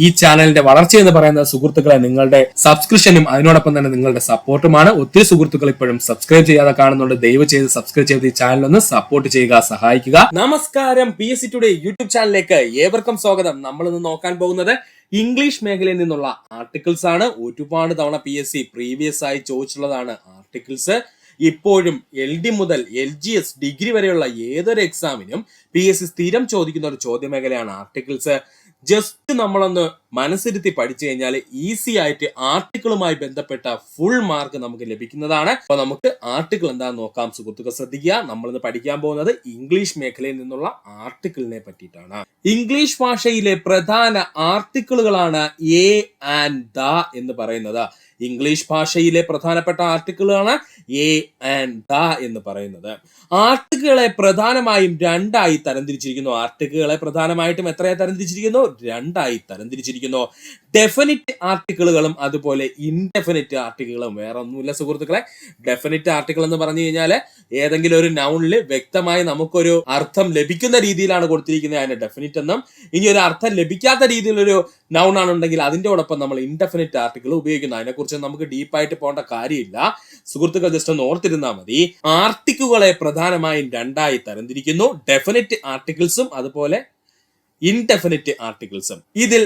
ഈ ചാനലിന്റെ വളർച്ച എന്ന് പറയുന്നത് സുഹൃത്തുക്കളെ നിങ്ങളുടെ സബ്സ്ക്രിപ്ഷനും അതിനോടൊപ്പം തന്നെ നിങ്ങളുടെ സപ്പോർട്ടുമാണ്. ഒത്തിരി സുഹൃത്തുക്കൾ ഇപ്പോഴും സബ്സ്ക്രൈബ് ചെയ്യാതെ കാണുന്നുണ്ട്. ദയവ് ചെയ്ത് സബ്സ്ക്രൈബ് ചെയ്ത് ഈ ചാനൽ ഒന്ന് സപ്പോർട്ട് ചെയ്യുക, സഹായിക്കുക. നമസ്കാരം, PSC ടുഡേ യൂട്യൂബ് ചാനലിലേക്ക് ഏവർക്കും സ്വാഗതം. നമ്മൾ ഇന്ന് നോക്കാൻ പോകുന്നത് ഇംഗ്ലീഷ് മേഖലയിൽ നിന്നുള്ള ആർട്ടിക്കിൾസ് ആണ്. ഒരുപാട് തവണ PSC പ്രീവിയസ് ആയി ചോദിച്ചിട്ടുള്ളതാണ് ആർട്ടിക്കിൾസ്. ഇപ്പോഴും LD മുതൽ LGS ഡിഗ്രി വരെയുള്ള ഏതൊരു എക്സാമിനും PSC സ്ഥിരം ചോദിക്കുന്ന ഒരു ചോദ്യമേഖലയാണ് ആർട്ടിക്കിൾസ്. ജസ്റ്റ് നമ്മളൊന്ന് മനസ്സിരുത്തി പഠിച്ചു കഴിഞ്ഞാൽ ഈസി ആയിട്ട് ആർട്ടിക്കിളുമായി ബന്ധപ്പെട്ട ഫുൾ മാർക്ക് നമുക്ക് ലഭിക്കുന്നതാണ്. അപ്പൊ നമുക്ക് ആർട്ടിക്കിൾ എന്താണെന്ന് നോക്കാം. സുഹൃത്തുക്കൾ ശ്രദ്ധിക്കുക, നമ്മളിന്ന് പഠിക്കാൻ പോകുന്നത് ഇംഗ്ലീഷ് മേഖലയിൽ നിന്നുള്ള ആർട്ടിക്കിളിനെ പറ്റിയിട്ടാണ്. ഇംഗ്ലീഷ് ഭാഷയിലെ പ്രധാന ആർട്ടിക്കിളുകളാണ് എ ആൻഡ് ദ എന്ന് പറയുന്നത്. ഇംഗ്ലീഷ് ഭാഷയിലെ പ്രധാനപ്പെട്ട ആർട്ടിക്കിളാണ് എ ആൻഡ് ദ എന്ന് പറയുന്നത്. ആർട്ടിക്കിളുകളെ പ്രധാനമായും രണ്ടായി തരംതിരിച്ചിരിക്കുന്നു. ആർട്ടിക്കിളുകളെ പ്രധാനമായിട്ടും എത്രയായി തരംതിരിച്ചിരിക്കുന്നു? രണ്ടായി തരംതിരിച്ചിരിക്കുന്നു. ഡെഫിനിറ്റ് ആർട്ടിക്കിളുകളും അതുപോലെ ഇൻഡെഫിനിറ്റ് ആർട്ടിക്കിളും. വേറെ ഒന്നുമില്ല സുഹൃത്തുക്കളെ. ഡെഫിനിറ്റ് ആർട്ടിക്കിൾ എന്ന് പറഞ്ഞു കഴിഞ്ഞാൽ ഏതെങ്കിലും ഒരു നൗണിൽ വ്യക്തമായി നമുക്കൊരു അർത്ഥം ലഭിക്കുന്ന രീതിയിലാണ് കൊടുത്തിരിക്കുന്നത്, അതിന് ഡെഫിനിറ്റ് എന്നും. ഇനി ഒരു അർത്ഥം ലഭിക്കാത്ത രീതിയിലൊരു നൗൺ ആണെന്നുണ്ടെങ്കിൽ അതിന്റെ ഒപ്പം നമ്മൾ ഇൻഡെഫിനിറ്റ് ആർട്ടിക്കിൾ ഉപയോഗിക്കുന്നു. അതിനെക്കുറിച്ച് നമുക്ക് ഡീപ്പായിട്ട് പോകേണ്ട കാര്യമില്ല സുഹൃത്തുക്കൾ, ജസ്റ്റ് ഒന്ന് ഓർത്തിരുന്നാൽ മതി. ആർട്ടിക്കിളുകളെ പ്രധാനമായും രണ്ടായി തരംതിരിക്കുന്നു, ഡെഫിനിറ്റ് ആർട്ടിക്കിൾസും അതുപോലെ ഇൻഡെഫിനിറ്റ് ആർട്ടിക്കിൾസും. ഇതിൽ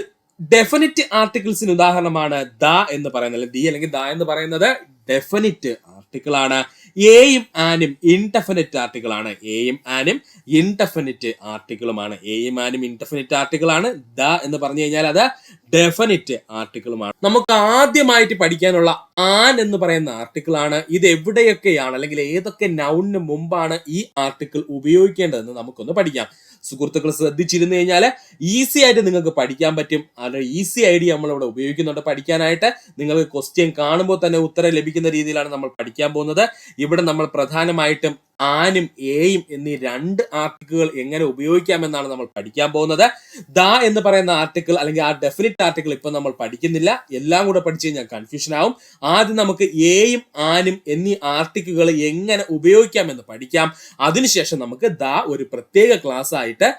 ഡെഫിനിറ്റ് ആർട്ടിക്കിൾസിന് ഉദാഹരണമാണ് ദ എന്ന് പറയുന്നത്, ദി അല്ലെങ്കിൽ ദ എന്ന് പറയുന്നത് ഡെഫിനിറ്റ് ആർട്ടിക്കിൾ ആണ്. എയും ആനും ഇൻഡെഫിനിറ്റ് ആർട്ടിക്കിൾ ആണ്. എയും ആനും ഇൻഡെഫിനിറ്റ് ആർട്ടിക്കിളുമാണ്. എയും ആനും ഇൻഡെഫിനിറ്റ് ആർട്ടിക്കിൾ ആണ്. ദ എന്ന് പറഞ്ഞു കഴിഞ്ഞാൽ അത് ഡെഫിനിറ്റ് ആർട്ടിക്കിളുമാണ്. നമുക്ക് ആദ്യമായിട്ട് പഠിക്കാനുള്ള ആൻ എന്ന് പറയുന്ന ആർട്ടിക്കിൾ ആണ്. ഇത് എവിടെയൊക്കെയാണ് അല്ലെങ്കിൽ ഏതൊക്കെ നൗണിന് മുമ്പാണ് ഈ ആർട്ടിക്കിൾ ഉപയോഗിക്കേണ്ടതെന്ന് നമുക്കൊന്ന് പഠിക്കാം. സുഹൃത്തുക്കൾ ശ്രദ്ധിച്ചിരുന്നു കഴിഞ്ഞാൽ ഈസി ആയിട്ട് നിങ്ങൾക്ക് പഠിക്കാൻ പറ്റും. അതിന് ഈസി ഐഡിയ നമ്മളിവിടെ ഉപയോഗിക്കുന്നുണ്ട് പഠിക്കാനായിട്ട്. നിങ്ങൾക്ക് ക്വസ്റ്റ്യൻ കാണുമ്പോൾ തന്നെ ഉത്തരം ലഭിക്കുന്ന രീതിയിലാണ് നമ്മൾ പഠിക്കാൻ പോകുന്നത്. ഇവിടെ നമ്മൾ പ്രധാനമായിട്ടും ആനും എയും എന്നീ രണ്ട് ആർട്ടിക്കിളുകൾ എങ്ങനെ ഉപയോഗിക്കാമെന്നാണ് നമ്മൾ പഠിക്കാൻ പോകുന്നത്. ദ എന്ന് പറയുന്ന ആർട്ടിക്കിൾ അല്ലെങ്കിൽ ആ ഡെഫിനിറ്റ് ആർട്ടിക്കിൾ ഇപ്പൊ നമ്മൾ പഠിക്കുന്നില്ല, എല്ലാം കൂടെ പഠിച്ചു കഴിഞ്ഞാൽ കൺഫ്യൂഷൻ ആവും. ആദ്യം നമുക്ക് എയും ആനും എന്നീ ആർട്ടിക്കിളുകൾ എങ്ങനെ ഉപയോഗിക്കാമെന്ന് പഠിക്കാം. അതിനുശേഷം നമുക്ക് ദ ഒരു പ്രത്യേക ക്ലാസ് ആയിട്ട്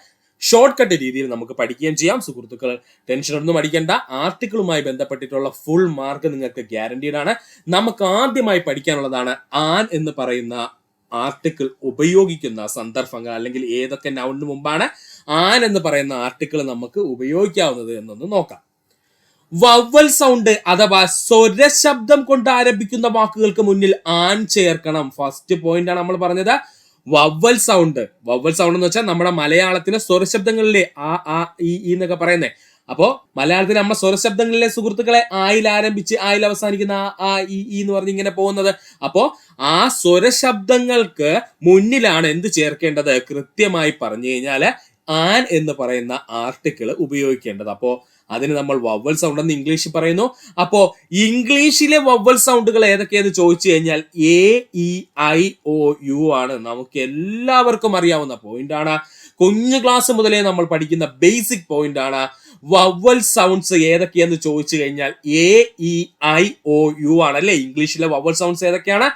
ഷോർട്ട് കട്ട് രീതിയിൽ നമുക്ക് പഠിക്കുകയും ചെയ്യാം. സുഹൃത്തുക്കൾ ടെൻഷൻ ഒന്നും അടിക്കേണ്ട, ആർട്ടിക്കിളുമായി ബന്ധപ്പെട്ടിട്ടുള്ള ഫുൾ മാർക്ക് നിങ്ങൾക്ക് ഗ്യാരണ്ടീഡ് ആണ്. നമുക്ക് ആദ്യമായി പഠിക്കാനുള്ളതാണ് ആൻ എന്ന് പറയുന്ന ആർട്ടിക്കിൾ ഉപയോഗിക്കുന്ന സന്ദർഭങ്ങൾ അല്ലെങ്കിൽ ഏതൊക്കെ നൗണിന് മുമ്പാണ് ആൻ എന്ന് പറയുന്ന ആർട്ടിക്കിൾ നമുക്ക് ഉപയോഗിക്കാവുന്നത് എന്നൊന്ന് നോക്കാം. വവ്വൽ സൗണ്ട് അഥവാ സ്വരശബ്ദം കൊണ്ട് ആരംഭിക്കുന്ന വാക്കുകൾക്ക് മുന്നിൽ ആൻ ചേർക്കണം. ഫസ്റ്റ് പോയിന്റ് ആണ് നമ്മൾ പറഞ്ഞത്, വവ്വൽ സൗണ്ട്. വവ്വൽ സൗണ്ട് എന്ന് വെച്ചാൽ നമ്മുടെ മലയാളത്തിലെ സ്വരശബ്ദങ്ങളിലെ ആ ഈ എന്നൊക്കെ പറയുന്നത്. അപ്പോ മലയാളത്തിൽ നമ്മൾ സ്വരശബ്ദങ്ങളിലെ സുഹൃത്തുക്കളെ ആയിൽ ആരംഭിച്ച് ആയിൽ അവസാനിക്കുന്ന ആ ഈ എന്ന് പറഞ്ഞ് ഇങ്ങനെ പോകുന്നത്. അപ്പോ ആ സ്വരശബ്ദങ്ങൾക്ക് മുന്നിലാണ് എന്ത് ചേർക്കേണ്ടത്? കൃത്യമായി പറഞ്ഞു കഴിഞ്ഞാൽ ആൻ എന്ന് പറയുന്ന ആർട്ടിക്കിൾ ഉപയോഗിക്കേണ്ടത്. അപ്പോ അതിന് നമ്മൾ വവ്വൽ സൗണ്ട് എന്ന് ഇംഗ്ലീഷിൽ പറയുന്നു. അപ്പോ ഇംഗ്ലീഷിലെ വവ്വൽ സൗണ്ടുകൾ ഏതൊക്കെയെന്ന് ചോദിച്ചു കഴിഞ്ഞാൽ A E I O U ആണ്. നമുക്ക് എല്ലാവർക്കും അറിയാവുന്ന പോയിന്റ് ആണ്. കുഞ്ഞു ക്ലാസ് മുതലേ നമ്മൾ പഠിക്കുന്ന ബേസിക് പോയിന്റ് ആണ്. വവ്വൽ സൗണ്ട്സ് ഏതൊക്കെയെന്ന് ചോദിച്ചു കഴിഞ്ഞാൽ A E I O U ആണ് അല്ലെ. ഇംഗ്ലീഷിലെ വവ്വൽ സൗണ്ട്സ് ഏതൊക്കെയാണ്?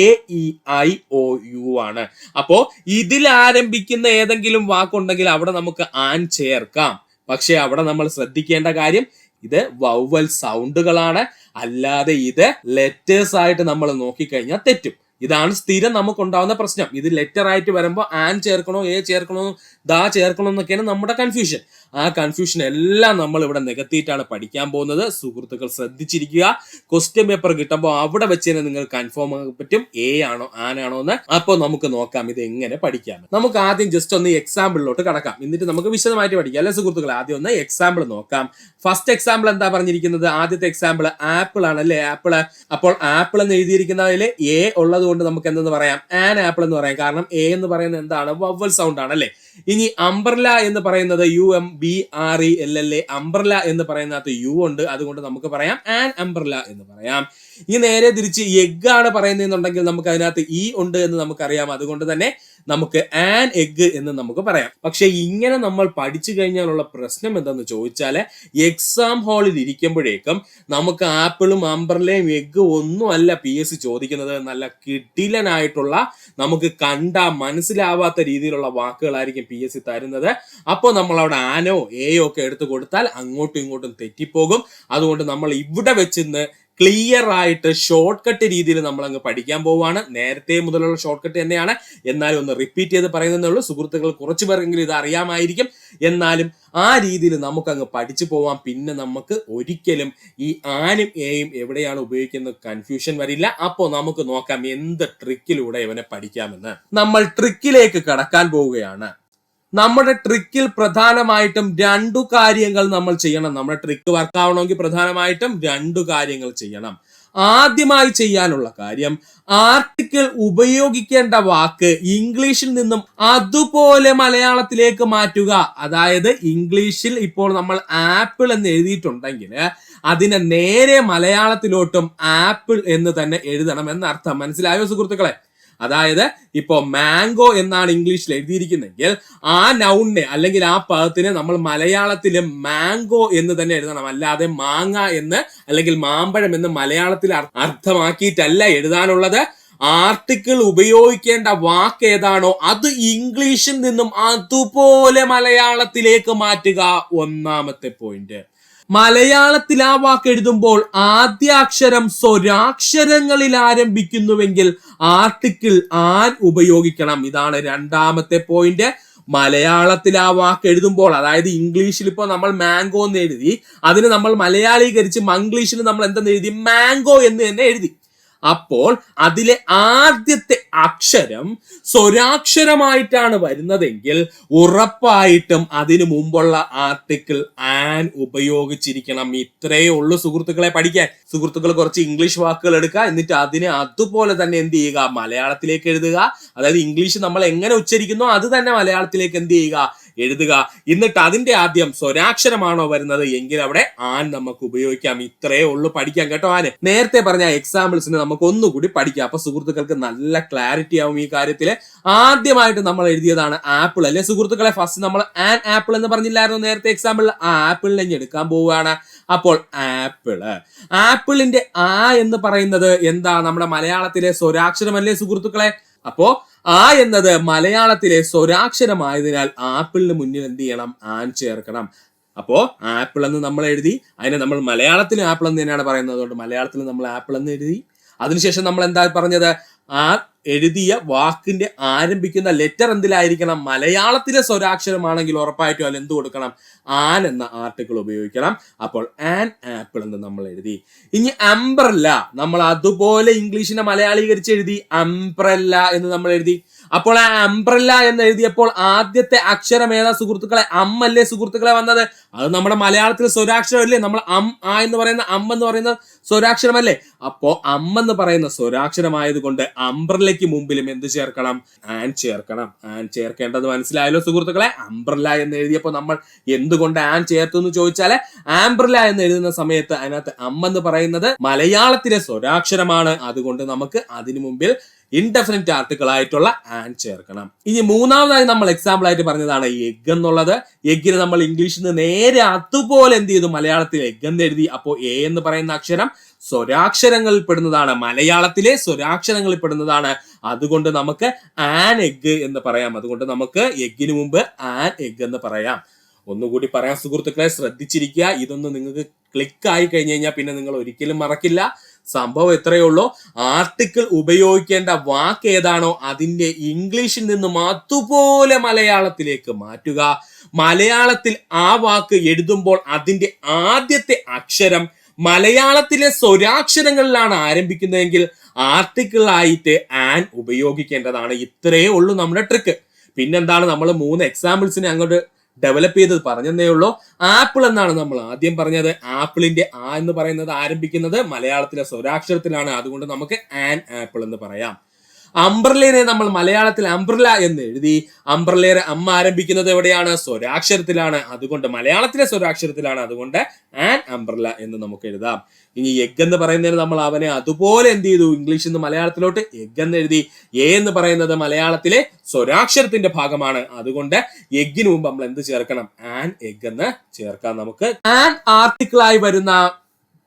A E I O U ആണ്. അപ്പോ ഇതിൽ ആരംഭിക്കുന്ന ഏതെങ്കിലും വാക്കുണ്ടെങ്കിൽ അവിടെ നമുക്ക് ആൻ ചേർക്കാം. പക്ഷെ അവിടെ നമ്മൾ ശ്രദ്ധിക്കേണ്ട കാര്യം ഇത് വവ്വൽ സൗണ്ടുകളാണ്, അല്ലാതെ ഇത് ലെറ്റേഴ്സ് ആയിട്ട് നമ്മൾ നോക്കിക്കഴിഞ്ഞാൽ തെറ്റും. ഇതാണ് സ്ഥിരം നമുക്കുണ്ടാവുന്ന പ്രശ്നം. ഇത് ലെറ്റർ ആയിട്ട് വരുമ്പോൾ ആൻ ചേർക്കണോ എ ചേർക്കണോ ദാ ചേർക്കണോ എന്നൊക്കെയാണ് നമ്മുടെ കൺഫ്യൂഷൻ. ആ കൺഫ്യൂഷൻ എല്ലാം നമ്മൾ ഇവിടെ നികത്തിയിട്ടാണ് പഠിക്കാൻ പോകുന്നത്. സുഹൃത്തുക്കൾ ശ്രദ്ധിച്ചിരിക്കുക. ക്വസ്റ്റ്യൻ പേപ്പർ കിട്ടുമ്പോൾ അവിടെ വെച്ച് തന്നെ നിങ്ങൾ കൺഫേം ആകാൻ പറ്റും എ ആണോ ആനാണോ എന്ന്. അപ്പോൾ നമുക്ക് നോക്കാം ഇത് എങ്ങനെ പഠിക്കാം. നമുക്ക് ആദ്യം ജസ്റ്റ് ഒന്ന് എക്സാമ്പിളിലോട്ട് കടക്കാം, എന്നിട്ട് നമുക്ക് വിശദമായിട്ട് പഠിക്കാം അല്ലെ സുഹൃത്തുക്കൾ. ആദ്യം ഒന്ന് എക്സാമ്പിൾ നോക്കാം. ഫസ്റ്റ് എക്സാമ്പിൾ എന്താ പറഞ്ഞിരിക്കുന്നത്? ആദ്യത്തെ എക്സാമ്പിൾ ആപ്പിൾ ആണ് അല്ലെ. ആപ്പിൾ. അപ്പോൾ ആപ്പിൾ എന്ന് എഴുതിയിരിക്കുന്നതിൽ എ ഉള്ളത് കൊണ്ട് നമുക്ക് എന്തെന്ന് പറയാം? ആൻ ആപ്പിൾ എന്ന് പറയാം. കാരണം എ എന്ന് പറയുന്നത് എന്താണ്? വവ്വൽ സൗണ്ട് ആണ് അല്ലെ. ഇനി അംബ്രല എന്ന് പറയുന്നത് UMBRELLA. അംബ്രല എന്ന് പറയുന്നതിനകത്ത് യു ഉണ്ട്, അതുകൊണ്ട് നമുക്ക് പറയാം ആൻ അംബ്രല എന്ന് പറയാം. ഈ നേരെ തിരിച്ച് എഗ് ആണ് പറയുന്നതെന്നുണ്ടെങ്കിൽ നമുക്ക് അതിനകത്ത് ഇ ഉണ്ട് എന്ന് നമുക്കറിയാം, അതുകൊണ്ട് തന്നെ നമുക്ക് ആൻ എഗ് എന്ന് നമുക്ക് പറയാം. പക്ഷെ ഇങ്ങനെ നമ്മൾ പഠിച്ചു കഴിഞ്ഞാലുള്ള പ്രശ്നം എന്താന്ന് ചോദിച്ചാൽ എക്സാം ഹാളിൽ ഇരിക്കുമ്പോഴേക്കും നമുക്ക് ആപ്പിളും അംബ്രലയും എഗ്ഗും ഒന്നും അല്ല PSC ചോദിക്കുന്നത്. നല്ല കിടിലനായിട്ടുള്ള നമുക്ക് കണ്ടാ മനസ്സിലാവാത്ത രീതിയിലുള്ള വാക്കുകളായിരിക്കും ആയിരിക്കും PSC തരുന്നത്. അപ്പോൾ നമ്മൾ അവിടെ ആനോ എയോ ഒക്കെ എടുത്തു കൊടുത്താൽ അങ്ങോട്ടും ഇങ്ങോട്ടും തെറ്റിപ്പോകും. അതുകൊണ്ട് നമ്മൾ ഇവിടെ വെച്ചിന്ന് ക്ലിയർ ആയിട്ട് ഷോർട്ട് കട്ട് രീതിയിൽ നമ്മൾ അങ്ങ് പഠിക്കാൻ പോവുകയാണ്. നേരത്തെ മുതലുള്ള ഷോർട്ട് കട്ട് തന്നെയാണ്, എന്നാലും ഒന്ന് റിപ്പീറ്റ് ചെയ്ത് പറയുന്നതേ ഉള്ളൂ. സുഹൃത്തുക്കൾ കുറച്ചു പേരെങ്കിലും ഇത് അറിയാമായിരിക്കും, എന്നാലും ആ രീതിയിൽ നമുക്ക് അങ്ങ് പഠിച്ചു പോവാം. പിന്നെ നമുക്ക് ഒരിക്കലും ഈ ആനും എയും എവിടെയാണ് ഉപയോഗിക്കുന്നത് കൺഫ്യൂഷൻ വരില്ല. അപ്പോൾ നമുക്ക് നോക്കാം എന്ത് ട്രിക്കിലൂടെ ഇവനെ പഠിക്കാമെന്ന്. നമ്മൾ ട്രിക്കിലേക്ക് കടക്കാൻ പോവുകയാണ്. നമ്മുടെ ട്രിക്കിൽ പ്രധാനമായിട്ടും 2 കാര്യങ്ങൾ നമ്മൾ ചെയ്യണം. നമ്മുടെ ട്രിക്ക് വർക്ക് ആവണമെങ്കിൽ പ്രധാനമായിട്ടും 2 കാര്യങ്ങൾ ചെയ്യണം. ആദ്യമായി ചെയ്യാനുള്ള കാര്യം, ആർട്ടിക്കിൾ ഉപയോഗിക്കേണ്ട വാക്ക് ഇംഗ്ലീഷിൽ നിന്നും അതുപോലെ മലയാളത്തിലേക്ക് മാറ്റുക. അതായത് ഇംഗ്ലീഷിൽ ഇപ്പോൾ നമ്മൾ ആപ്പിൾ എന്ന് എഴുതിയിട്ടുണ്ടെങ്കിൽ അതിനെ നേരെ മലയാളത്തിലോട്ടും ആപ്പിൾ എന്ന് തന്നെ എഴുതണം എന്നർത്ഥം. മനസ്സിലായോ സുഹൃത്തുക്കളെ? അതായത് ഇപ്പോ മാംഗോ എന്നാണ് ഇംഗ്ലീഷിൽ എഴുതിയിരിക്കുന്നെങ്കിൽ ആ നൗണിനെ അല്ലെങ്കിൽ ആ പദത്തിനെ നമ്മൾ മലയാളത്തില് മാംഗോ എന്ന് തന്നെ എഴുതണം. അല്ലാതെ മാങ്ങ എന്ന് അല്ലെങ്കിൽ മാമ്പഴം എന്ന് മലയാളത്തിൽ അർത്ഥമാക്കിയിട്ടല്ല എഴുതാനുള്ളത്. ആർട്ടിക്കിൾ ഉപയോഗിക്കേണ്ട വാക്ക് ഏതാണോ അത് ഇംഗ്ലീഷിൽ നിന്നും അതുപോലെ മലയാളത്തിലേക്ക് മാറ്റുക. ഒന്നാമത്തെ പോയിന്റ്. മലയാളത്തിൽ ആ വാക്ക് എഴുതുമ്പോൾ ആദ്യ അക്ഷരം സ്വരാക്ഷരങ്ങളിൽ ആരംഭിക്കുന്നുവെങ്കിൽ ആർട്ടിക്കിൾ ആൻ ഉപയോഗിക്കണം. ഇതാണ് രണ്ടാമത്തെ പോയിന്റ്. മലയാളത്തിൽ ആ വാക്ക് എഴുതുമ്പോൾ, അതായത് ഇംഗ്ലീഷിൽ ഇപ്പോൾ നമ്മൾ മാംഗോ എന്ന് എഴുതി, അതിന് നമ്മൾ മലയാളീകരിച്ച് മംഗ്ലീഷിൽ നമ്മൾ എന്തെന്ന് എഴുതി? മാംഗോ എന്ന് തന്നെ എഴുതി. അപ്പോൾ അതിലെ ആദ്യത്തെ അക്ഷരം സ്വരാക്ഷരമായിട്ടാണ് വരുന്നതെങ്കിൽ ഉറപ്പായിട്ടും അതിനു മുമ്പുള്ള ആർട്ടിക്കിൾ ആൻ ഉപയോഗിച്ചിരിക്കണം. ഇത്രയേ ഉള്ളൂ സുഹൃത്തുക്കളെ പഠിക്കാൻ. സുഹൃത്തുക്കൾ കുറച്ച് ഇംഗ്ലീഷ് വാക്കുകൾ എടുക്കുക, എന്നിട്ട് അതിനെ അതുപോലെ തന്നെ എന്ത് ചെയ്യുക? മലയാളത്തിലേക്ക് എഴുതുക. അതായത് ഇംഗ്ലീഷ് നമ്മൾ എങ്ങനെ ഉച്ചരിക്കുന്നോ അത് തന്നെ മലയാളത്തിലേക്ക് എന്ത് ചെയ്യുക? എഴുതുക. എന്നിട്ട് അതിന്റെ ആദ്യം സ്വരാക്ഷരമാണോ വരുന്നത് എങ്കിൽ അവിടെ ആൻ നമുക്ക് ഉപയോഗിക്കാം. ഇത്രയേ ഉള്ളൂ പഠിക്കാൻ കേട്ടോ. ആന് നേരത്തെ പറഞ്ഞ എക്സാമ്പിൾസിന് നമുക്ക് ഒന്നുകൂടി പഠിക്കാം. അപ്പൊ സുഹൃത്തുക്കൾക്ക് നല്ല ക്ലാരിറ്റി ആവും ഈ കാര്യത്തില്. ആദ്യമായിട്ട് നമ്മൾ എഴുതിയതാണ് ആപ്പിൾ അല്ലെ സുഹൃത്തുക്കളെ? ഫസ്റ്റ് നമ്മൾ ആൻ ആപ്പിൾ എന്ന് പറഞ്ഞില്ലായിരുന്നു നേരത്തെ എക്സാമ്പിൾ? ആ ആപ്പിളിനെ എടുക്കാൻ പോവുകയാണ്. അപ്പോൾ ആപ്പിളിന്റെ ആ എന്ന് പറയുന്നത് എന്താ? നമ്മുടെ മലയാളത്തിലെ സ്വരാക്ഷരമല്ലേ സുഹൃത്തുക്കളെ? അപ്പോ ആ എന്നത് മലയാളത്തിലെ സ്വരാക്ഷരമായതിനാൽ ആപ്പിളിന് മുന്നിൽ എന്ത് ചെയ്യണം? ആൻ ചേർക്കണം. അപ്പോ ആപ്പിൾ എന്ന് നമ്മൾ എഴുതി, അതിനെ നമ്മൾ മലയാളത്തിൽ ആപ്പിൾ എന്ന് തന്നെയാണ് പറയുന്നത്. അതുകൊണ്ട് മലയാളത്തിൽ നമ്മൾ ആപ്പിൾ എന്ന് എഴുതി. അതിനുശേഷം നമ്മൾ എന്താ പറഞ്ഞത്? ആ എഴുതിയ വാക്കിന്റെ ആരംഭിക്കുന്ന ലെറ്റർ എന്തിലായിരിക്കണം? മലയാളത്തിലെ സ്വരാക്ഷരമാണെങ്കിൽ ഉറപ്പായിട്ടും അതിൽ എന്ത് കൊടുക്കണം? ആൻ എന്ന ആർട്ടിക്കിൾ ഉപയോഗിക്കണം. അപ്പോൾ ആൻ ആപ്പിൾ എന്ന് നമ്മൾ എഴുതി. ഇനി അംബ്രല്ല നമ്മൾ അതുപോലെ ഇംഗ്ലീഷിനെ മലയാളീകരിച്ച് എഴുതി. അംബ്രല്ല എന്ന് നമ്മൾ എഴുതി. അപ്പോൾ ആ അംബ്രല്ല എന്ന് എഴുതിയപ്പോൾ ആദ്യത്തെ അക്ഷരം ഏതാ സുഹൃത്തുക്കളെ? അല്ലേ സുഹൃത്തുക്കളെ വന്നത്? അത് നമ്മുടെ മലയാളത്തിലെ സ്വരാക്ഷരമല്ലേ? നമ്മൾ ആ എന്ന് പറയുന്ന എന്ന് പറയുന്ന സ്വരാക്ഷരമല്ലേ? അപ്പോ എന്ന് പറയുന്ന സ്വരാക്ഷരമായത് കൊണ്ട് അംബ്രല്ലയ്ക്ക് മുമ്പിലും എന്ത് ചേർക്കണം? ആൻ ചേർക്കണം. ആൻ ചേർക്കേണ്ടത് മനസ്സിലായല്ലോ സുഹൃത്തുക്കളെ? അംബ്രല്ല എന്ന് എഴുതിയപ്പോൾ നമ്മൾ എന്തുകൊണ്ട് ആൻ ചേർത്തു എന്ന് ചോദിച്ചാല്, ആംബ്രല്ല എന്ന് എഴുതുന്ന സമയത്ത് അതിനകത്ത് എന്ന് പറയുന്നത് മലയാളത്തിലെ സ്വരാക്ഷരമാണ്. അതുകൊണ്ട് നമുക്ക് അതിനു മുമ്പിൽ ഇൻഡെഫിനിറ്റ് ആർട്ടിക്കിൾ ആയിട്ടുള്ള ആൻ ചേർക്കണം. ഇനി മൂന്നാമതായി നമ്മൾ എക്സാമ്പിൾ ആയിട്ട് പറഞ്ഞതാണ് എഗ് എന്നുള്ളത്. എഗ്ഗിന് നമ്മൾ ഇംഗ്ലീഷിൽ നിന്ന് നേരെ അതുപോലെ എന്ത് ചെയ്തു? മലയാളത്തിൽ എഗ് എന്ന് എഴുതി. അപ്പോൾ എ എന്ന് പറയുന്ന അക്ഷരം സ്വരാക്ഷരങ്ങളിൽ പെടുന്നതാണ്, മലയാളത്തിലെ സ്വരാക്ഷരങ്ങളിൽ പെടുന്നതാണ്. അതുകൊണ്ട് നമുക്ക് ആൻ എഗ് എന്ന് പറയാം. അതുകൊണ്ട് നമുക്ക് എഗ്ഗിന് മുമ്പ് ആൻ എഗ് എന്ന് പറയാം. ഒന്നുകൂടി പറയാം സുഹൃത്തുക്കളെ, ശ്രദ്ധിച്ചിരിക്കുക. ഇതൊന്ന് നിങ്ങൾക്ക് ക്ലിക്ക് ആയി കഴിഞ്ഞു കഴിഞ്ഞാൽ പിന്നെ നിങ്ങൾ ഒരിക്കലും മറക്കില്ല. സംഭവം എത്രയേ ഉള്ളൂ. ആർട്ടിക്കിൾ ഉപയോഗിക്കേണ്ട വാക്ക് ഏതാണോ അതിന്റെ ഇംഗ്ലീഷിൽ നിന്നും അതുപോലെ മലയാളത്തിലേക്ക് മാറ്റുക. മലയാളത്തിൽ ആ വാക്ക് എഴുതുമ്പോൾ അതിന്റെ ആദ്യത്തെ അക്ഷരം മലയാളത്തിലെ സ്വരാക്ഷരങ്ങളിലാണ് ആരംഭിക്കുന്നതെങ്കിൽ ആർട്ടിക്കിൾ ആയിട്ട് ആൻ ഉപയോഗിക്കേണ്ടതാണ്. ഇത്രയേ ഉള്ളൂ നമ്മുടെ ട്രിക്ക്. പിന്നെന്താണ്? നമ്മൾ 3 എക്സാമ്പിൾസിനെ അങ്ങോട്ട് ഡെവലപ്പ് ചെയ്തത് പറഞ്ഞതേ ഉള്ളൂ. ആപ്പിൾ എന്നാണ് നമ്മൾ ആദ്യം പറഞ്ഞത്. ആപ്പിളിന്റെ ആ എന്ന് പറയുന്നത് ആരംഭിക്കുന്നത് മലയാളത്തിലെ സ്വരാക്ഷരത്തിലാണ്. അതുകൊണ്ട് നമുക്ക് ആൻ ആപ്പിൾ എന്ന് പറയാം. അംബ്രല്ലേനെ നമ്മൾ മലയാളത്തിൽ അംബ്രല്ല എന്ന് എഴുതി. അംബ്രല്ലേറെ ആരംഭിക്കുന്നത് എവിടെയാണ്? സ്വരാക്ഷരത്തിലാണ്. അതുകൊണ്ട് മലയാളത്തിലെ സ്വരാക്ഷരത്തിലാണ്. അതുകൊണ്ട് ആൻ അംബ്രല്ല എന്ന് നമുക്ക് എഴുതാം. ഇനി എഗ് എന്ന് പറയുന്നതിന് നമ്മൾ അവനെ അതുപോലെ എന്ത് ചെയ്തു? ഇംഗ്ലീഷിൽ നിന്ന് മലയാളത്തിലോട്ട് എഗ് എന്ന് എഴുതി. എ എന്ന് പറയുന്നത് മലയാളത്തിലെ സ്വരാക്ഷരത്തിന്റെ ഭാഗമാണ്. അതുകൊണ്ട് എഗ്ഗിന് മുമ്പ് നമ്മൾ എന്ത് ചേർക്കണം? ആൻ എഗ് എന്ന് ചേർക്കാം. നമുക്ക് ആൻ ആർട്ടിക്കിളായി വരുന്ന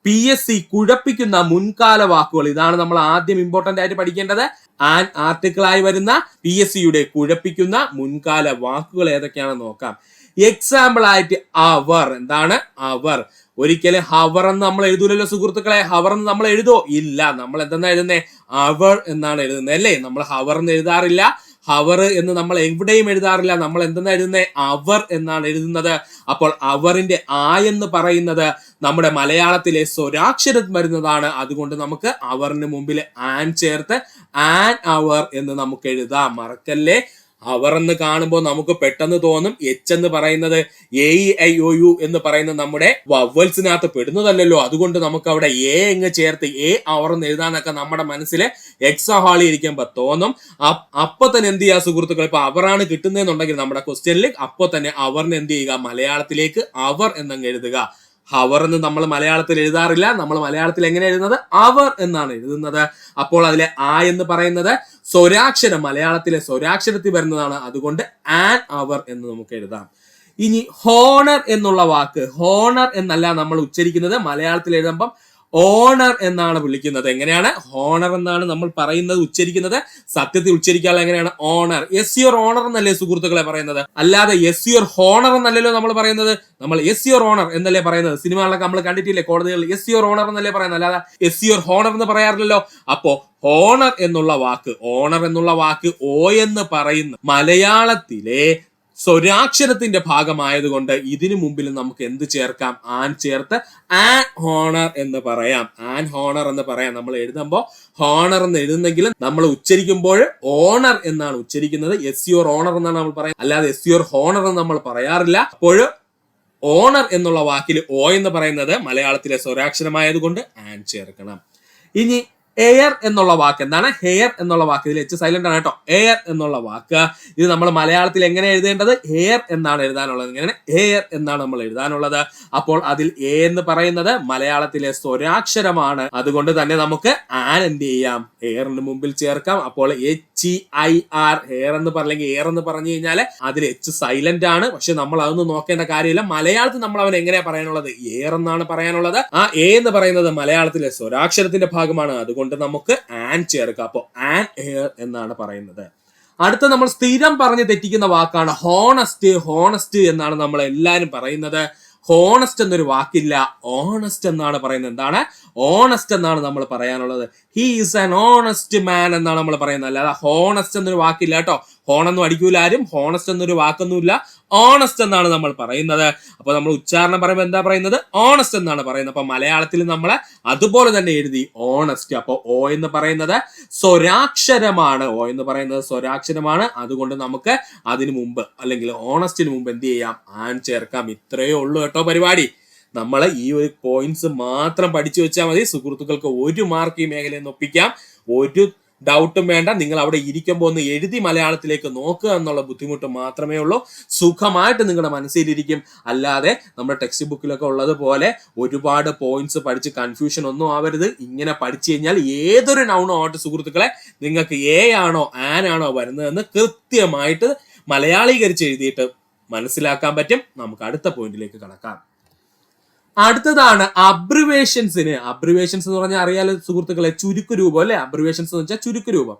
PSC കുഴപ്പിക്കുന്ന മുൻകാല വാക്കുകൾ, ഇതാണ് നമ്മൾ ആദ്യം ഇമ്പോർട്ടന്റ് ആയിട്ട് പഠിക്കേണ്ടത്. ആൻ ആർട്ടിക്കിളായി വരുന്ന PSCയുടെ കുഴപ്പിക്കുന്ന മുൻകാല വാക്കുകൾ ഏതൊക്കെയാണെന്ന് നോക്കാം. എക്സാമ്പിൾ ആയിട്ട് അവർ. എന്താണ് അവർ? ഒരിക്കലും ഹവർ എന്ന് നമ്മൾ എഴുതൂലല്ലോ സുഹൃത്തുക്കളെ. ഹവർ എന്ന് നമ്മൾ എഴുതോ? ഇല്ല. നമ്മൾ എന്തെന്നാ എഴുതുന്നേ? അവർ എന്നാണ് എഴുതുന്നത് അല്ലേ? നമ്മൾ ഹവർ എന്ന് എഴുതാറില്ല. ഹവർ എന്ന് നമ്മൾ എവിടെയും എഴുതാറില്ല. നമ്മൾ എന്തെന്നാ എഴുതുന്നത്? അവർ എന്നാണ് എഴുതുന്നത്. അപ്പോൾ അവറിന്റെ ആ എന്ന് പറയുന്നത് നമ്മുടെ മലയാളത്തിലെ സ്വരാക്ഷരം വരുന്നതാണ്. അതുകൊണ്ട് നമുക്ക് അവറിന് മുമ്പിൽ ആൻ ചേർത്ത് ആൻ അവർ എന്ന് നമുക്ക് എഴുതാം. മറക്കല്ലേ. അവർ എന്ന് കാണുമ്പോൾ നമുക്ക് പെട്ടെന്ന് തോന്നും എച്ച് എന്ന് പറയുന്നത് AEIOU എന്ന് പറയുന്ന നമ്മുടെ വവൽസിനകത്ത് പെടുന്നതല്ലോ. അതുകൊണ്ട് നമുക്ക് അവിടെ അങ്ങ് ചേർത്ത് അവർ എന്ന് എഴുതാനൊക്കെ നമ്മുടെ മനസ്സിൽ എക്സാഹാളി ഇരിക്കുമ്പോൾ തോന്നും. അപ്പൊ തന്നെ എന്ത് ചെയ്യുക സുഹൃത്തുക്കൾ? ഇപ്പൊ അവറാണ് കിട്ടുന്നതെന്നുണ്ടെങ്കിൽ നമ്മുടെ ക്വസ്റ്റ്യനിൽ അപ്പൊ തന്നെ അവറിന് എന്ത് ചെയ്യുക? മലയാളത്തിലേക്ക് അവർ എന്നങ്ങ് എഴുതുക. ഹവർ എന്ന് നമ്മൾ മലയാളത്തിൽ എഴുതാറില്ല. നമ്മൾ മലയാളത്തിൽ എങ്ങനെ എഴുതുന്നത്? അവർ എന്നാണ് എഴുതുന്നത്. അപ്പോൾ അതിലെ ആ എന്ന് പറയുന്നത് സ്വരാക്ഷരം, മലയാളത്തിലെ സ്വരാക്ഷരത്തിൽ വരുന്നതാണ്. അതുകൊണ്ട് ആൻ അവർ എന്ന് നമുക്ക് എഴുതാം. ഇനി ഹോണർ എന്നുള്ള വാക്ക്, ഹോണർ എന്നല്ല നമ്മൾ ഉച്ചരിക്കുന്നത്. മലയാളത്തിൽ എഴുതുമ്പം ഓണർ എന്നാണ് വിളിക്കുന്നത്. എങ്ങനെയാണ്? ഹോണർ എന്നാണ് നമ്മൾ പറയുന്നത്, ഉച്ചരിക്കുന്നത്. സത്യത്തിൽ ഉച്ചരിക്കാനുള്ള എങ്ങനെയാണ്? ഓണർ. എസ് യുവർ ഓണർ എന്നല്ലേ സുഹൃത്തുക്കളെ പറയുന്നത്, അല്ലാതെ എസ് യുവർ ഹോണർ എന്നല്ലല്ലോ നമ്മൾ പറയുന്നത്. നമ്മൾ എസ് യുവർ ഓണർ എന്നല്ലേ പറയുന്നത്. സിനിമകളിലൊക്കെ നമ്മൾ കണ്ടിട്ടില്ലേ, കോടതികളിൽ എസ് യുവർ ഓണർ എന്നല്ലേ പറയുന്നത്, അല്ലാതെ എസ് യുവർ ഹോണർ എന്ന് പറയാറില്ലല്ലോ. അപ്പോ ഓണർ എന്നുള്ള വാക്ക്, ഓണർ എന്നുള്ള വാക്ക് ഓ എന്ന് പറയുന്ന മലയാളത്തിലെ സ്വരാക്ഷരത്തിന്റെ ഭാഗമായതുകൊണ്ട് ഇതിനു മുമ്പിൽ നമുക്ക് എന്ത് ചേർക്കാം? ആൻ ചേർത്ത് ആൻ ഹോണർ എന്ന് പറയാം. ആൻ ഹോണർ എന്ന് പറയാം. നമ്മൾ എഴുതുമ്പോൾ ഹോണർ എന്ന് എഴുതുന്നെങ്കിലും നമ്മൾ ഉച്ചരിക്കുമ്പോൾ ഓണർ എന്നാണ് ഉച്ചരിക്കുന്നത്. എസ് യുവർ ഓണർ എന്നാണ് നമ്മൾ പറയുന്നത്, അല്ലാതെ എസ് യുവർ ഹോണർ എന്ന് നമ്മൾ പറയാറില്ല. അപ്പോൾ ഓണർ എന്നുള്ള വാക്കിൽ ഓ എന്ന് പറയുന്നത് മലയാളത്തിലെ സ്വരാക്ഷരമായതുകൊണ്ട് ആൻ ചേർക്കണം. ഇനി എയർ എന്നുള്ള വാക്ക്. എന്താണ്? ഹെയർ എന്നുള്ള വാക്ക്. ഇതിൽ എച്ച് സൈലന്റ് ആണ് കേട്ടോ. എയർ എന്നുള്ള വാക്ക് ഇത് നമ്മൾ മലയാളത്തിൽ എങ്ങനെ എഴുതേണ്ടത്? എയർ എന്നാണ് എഴുതാനുള്ളത്. ഇങ്ങനെ എയർ എന്നാണ് നമ്മൾ എഴുതാനുള്ളത്. അപ്പോൾ അതിൽ എ എന്ന് പറയുന്നത് മലയാളത്തിലെ സ്വരാക്ഷരമാണ്. അതുകൊണ്ട് തന്നെ നമുക്ക് ആൻ എന്ത് ചെയ്യാം? എയറിന് മുമ്പിൽ ചേർക്കാം. അപ്പോൾ HEIR ഹെയർ എന്ന് പറഞ്ഞെങ്കിൽ എയർ എന്ന് പറഞ്ഞു കഴിഞ്ഞാൽ അതിൽ എച്ച് സൈലന്റ് ആണ്. പക്ഷെ നമ്മൾ അതൊന്നും നോക്കേണ്ട കാര്യമില്ല. മലയാളത്തിൽ നമ്മൾ അവൻ എങ്ങനെയാ പറയാനുള്ളത്? എയർ എന്നാണ് പറയാനുള്ളത്. ആ എ എന്ന് പറയുന്നത് മലയാളത്തിലെ സ്വരാക്ഷരത്തിന്റെ ഭാഗമാണ്. അതുകൊണ്ട് നമുക്ക് ആൻ ചേർക്കാം. അപ്പൊ ആൻ എയർ എന്നാണ് പറയുന്നത്. അടുത്ത നമ്മൾ സ്ഥിരം പറഞ്ഞ് തെറ്റിക്കുന്ന വാക്കാണ് ഹോണസ്റ്റ്. ഹോണസ്റ്റ് എന്നാണ് നമ്മൾ എല്ലാവരും പറയുന്നത്. ഹോണസ്റ്റ് എന്നൊരു വാക്കില്ല, ഓണസ്റ്റ് എന്നാണ് പറയുന്നത്. എന്താണ്? ഓണസ്റ്റ് എന്നാണ് നമ്മൾ പറയാനുള്ളത്. ഹി ഈസ് ആൻ ഓണസ്റ്റ് മാൻ എന്നാണ് നമ്മൾ പറയുന്നത്. അല്ലാതെ ഹോണസ്റ്റ് എന്നൊരു വാക്കില്ല കേട്ടോ. ഹോണൊന്നും അടിക്കൂല ആരും. ഹോണസ്റ്റ് എന്നൊരു വാക്കൊന്നുമില്ല. ഓണസ്റ്റ് എന്നാണ് നമ്മൾ പറയുന്നത്. അപ്പൊ നമ്മൾ ഉച്ചാരണം പറയുമ്പോൾ എന്താ പറയുന്നത്? ഓണസ്റ്റ് എന്നാണ് പറയുന്നത്. അപ്പൊ മലയാളത്തിൽ നമ്മൾ അതുപോലെ തന്നെ എഴുതി ഓണസ്റ്റ്. അപ്പൊ ഓ എന്ന് പറയുന്നത് സ്വരാക്ഷരമാണ്. ഓ എന്ന് പറയുന്നത് സ്വരാക്ഷരമാണ്. അതുകൊണ്ട് നമുക്ക് അതിനു മുമ്പ് അല്ലെങ്കിൽ ഓണസ്റ്റിന് മുമ്പ് എന്ത് ചെയ്യാം? ആൻ ചേർക്കാം. ഇത്രയേ ഉള്ളൂ കേട്ടോ പരിപാടി. നമ്മൾ ഈ ഒരു പോയിന്റ്സ് മാത്രം പഠിച്ചു വെച്ചാൽ മതി. സുഹൃത്തുക്കൾക്ക് 1 മാർക്ക് ഈ മേഖലയിൽ നിന്ന് ഒപ്പിക്കാം. ഒരു ഡൗട്ടും വേണ്ട. നിങ്ങൾ അവിടെ ഇരിക്കുമ്പോൾ ഒന്ന് എഴുതി മലയാളത്തിലേക്ക് നോക്കുക എന്നുള്ള ബുദ്ധിമുട്ട് മാത്രമേ ഉള്ളൂ. സുഖമായിട്ട് നിങ്ങളുടെ മനസ്സിലിരിക്കും. അല്ലാതെ നമ്മുടെ ടെക്സ്റ്റ് ബുക്കിലൊക്കെ ഉള്ളതുപോലെ ഒരുപാട് പോയിന്റ്സ് പഠിച്ച് കൺഫ്യൂഷൻ ഒന്നും ആവരുത്. ഇങ്ങനെ പഠിച്ചു കഴിഞ്ഞാൽ ഏതൊരു നൗണോ ആവട്ടെ സുഹൃത്തുക്കളെ, നിങ്ങൾക്ക് എ ആണോ ആൻ ആണോ വരുന്നതെന്ന് കൃത്യമായിട്ട് മലയാളീകരിച്ച് എഴുതിയിട്ട് മനസ്സിലാക്കാൻ പറ്റും. നമുക്ക് അടുത്ത പോയിന്റിലേക്ക് കടക്കാം. അടുത്തതാണ് അബ്രിവേഷൻസിന്. അബ്രിവേഷൻസ് എന്ന് പറഞ്ഞാൽ അറിയാലോ സുഹൃത്തുക്കളെ, ചുരുക്കു രൂപം അല്ലെ. അബ്രിവേഷൻസ് എന്ന് വെച്ചാൽ ചുരുക്കു രൂപം.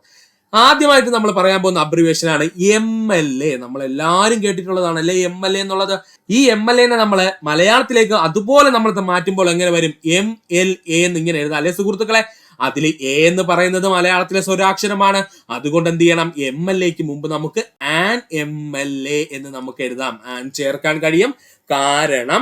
ആദ്യമായിട്ട് നമ്മൾ പറയാൻ പോകുന്ന അബ്രിവേഷൻ ആണ് MLA. നമ്മൾ എല്ലാവരും കേട്ടിട്ടുള്ളതാണ് അല്ലെ MLA എന്നുള്ളത്. ഈ MLA നമ്മൾ മലയാളത്തിലേക്ക് അതുപോലെ നമ്മൾ മാറ്റുമ്പോൾ എങ്ങനെ വരും? MLA എന്ന് ഇങ്ങനെ എഴുതാം അല്ലെ സുഹൃത്തുക്കളെ. അതിൽ എ എന്ന് പറയുന്നത് മലയാളത്തിലെ സ്വരാക്ഷരമാണ്. അതുകൊണ്ട് എന്ത് ചെയ്യണം? MLAക്ക് മുമ്പ് നമുക്ക് ആൻ MLA എന്ന് നമുക്ക് എഴുതാം. ആൻ ചേർക്കാൻ കഴിയും. കാരണം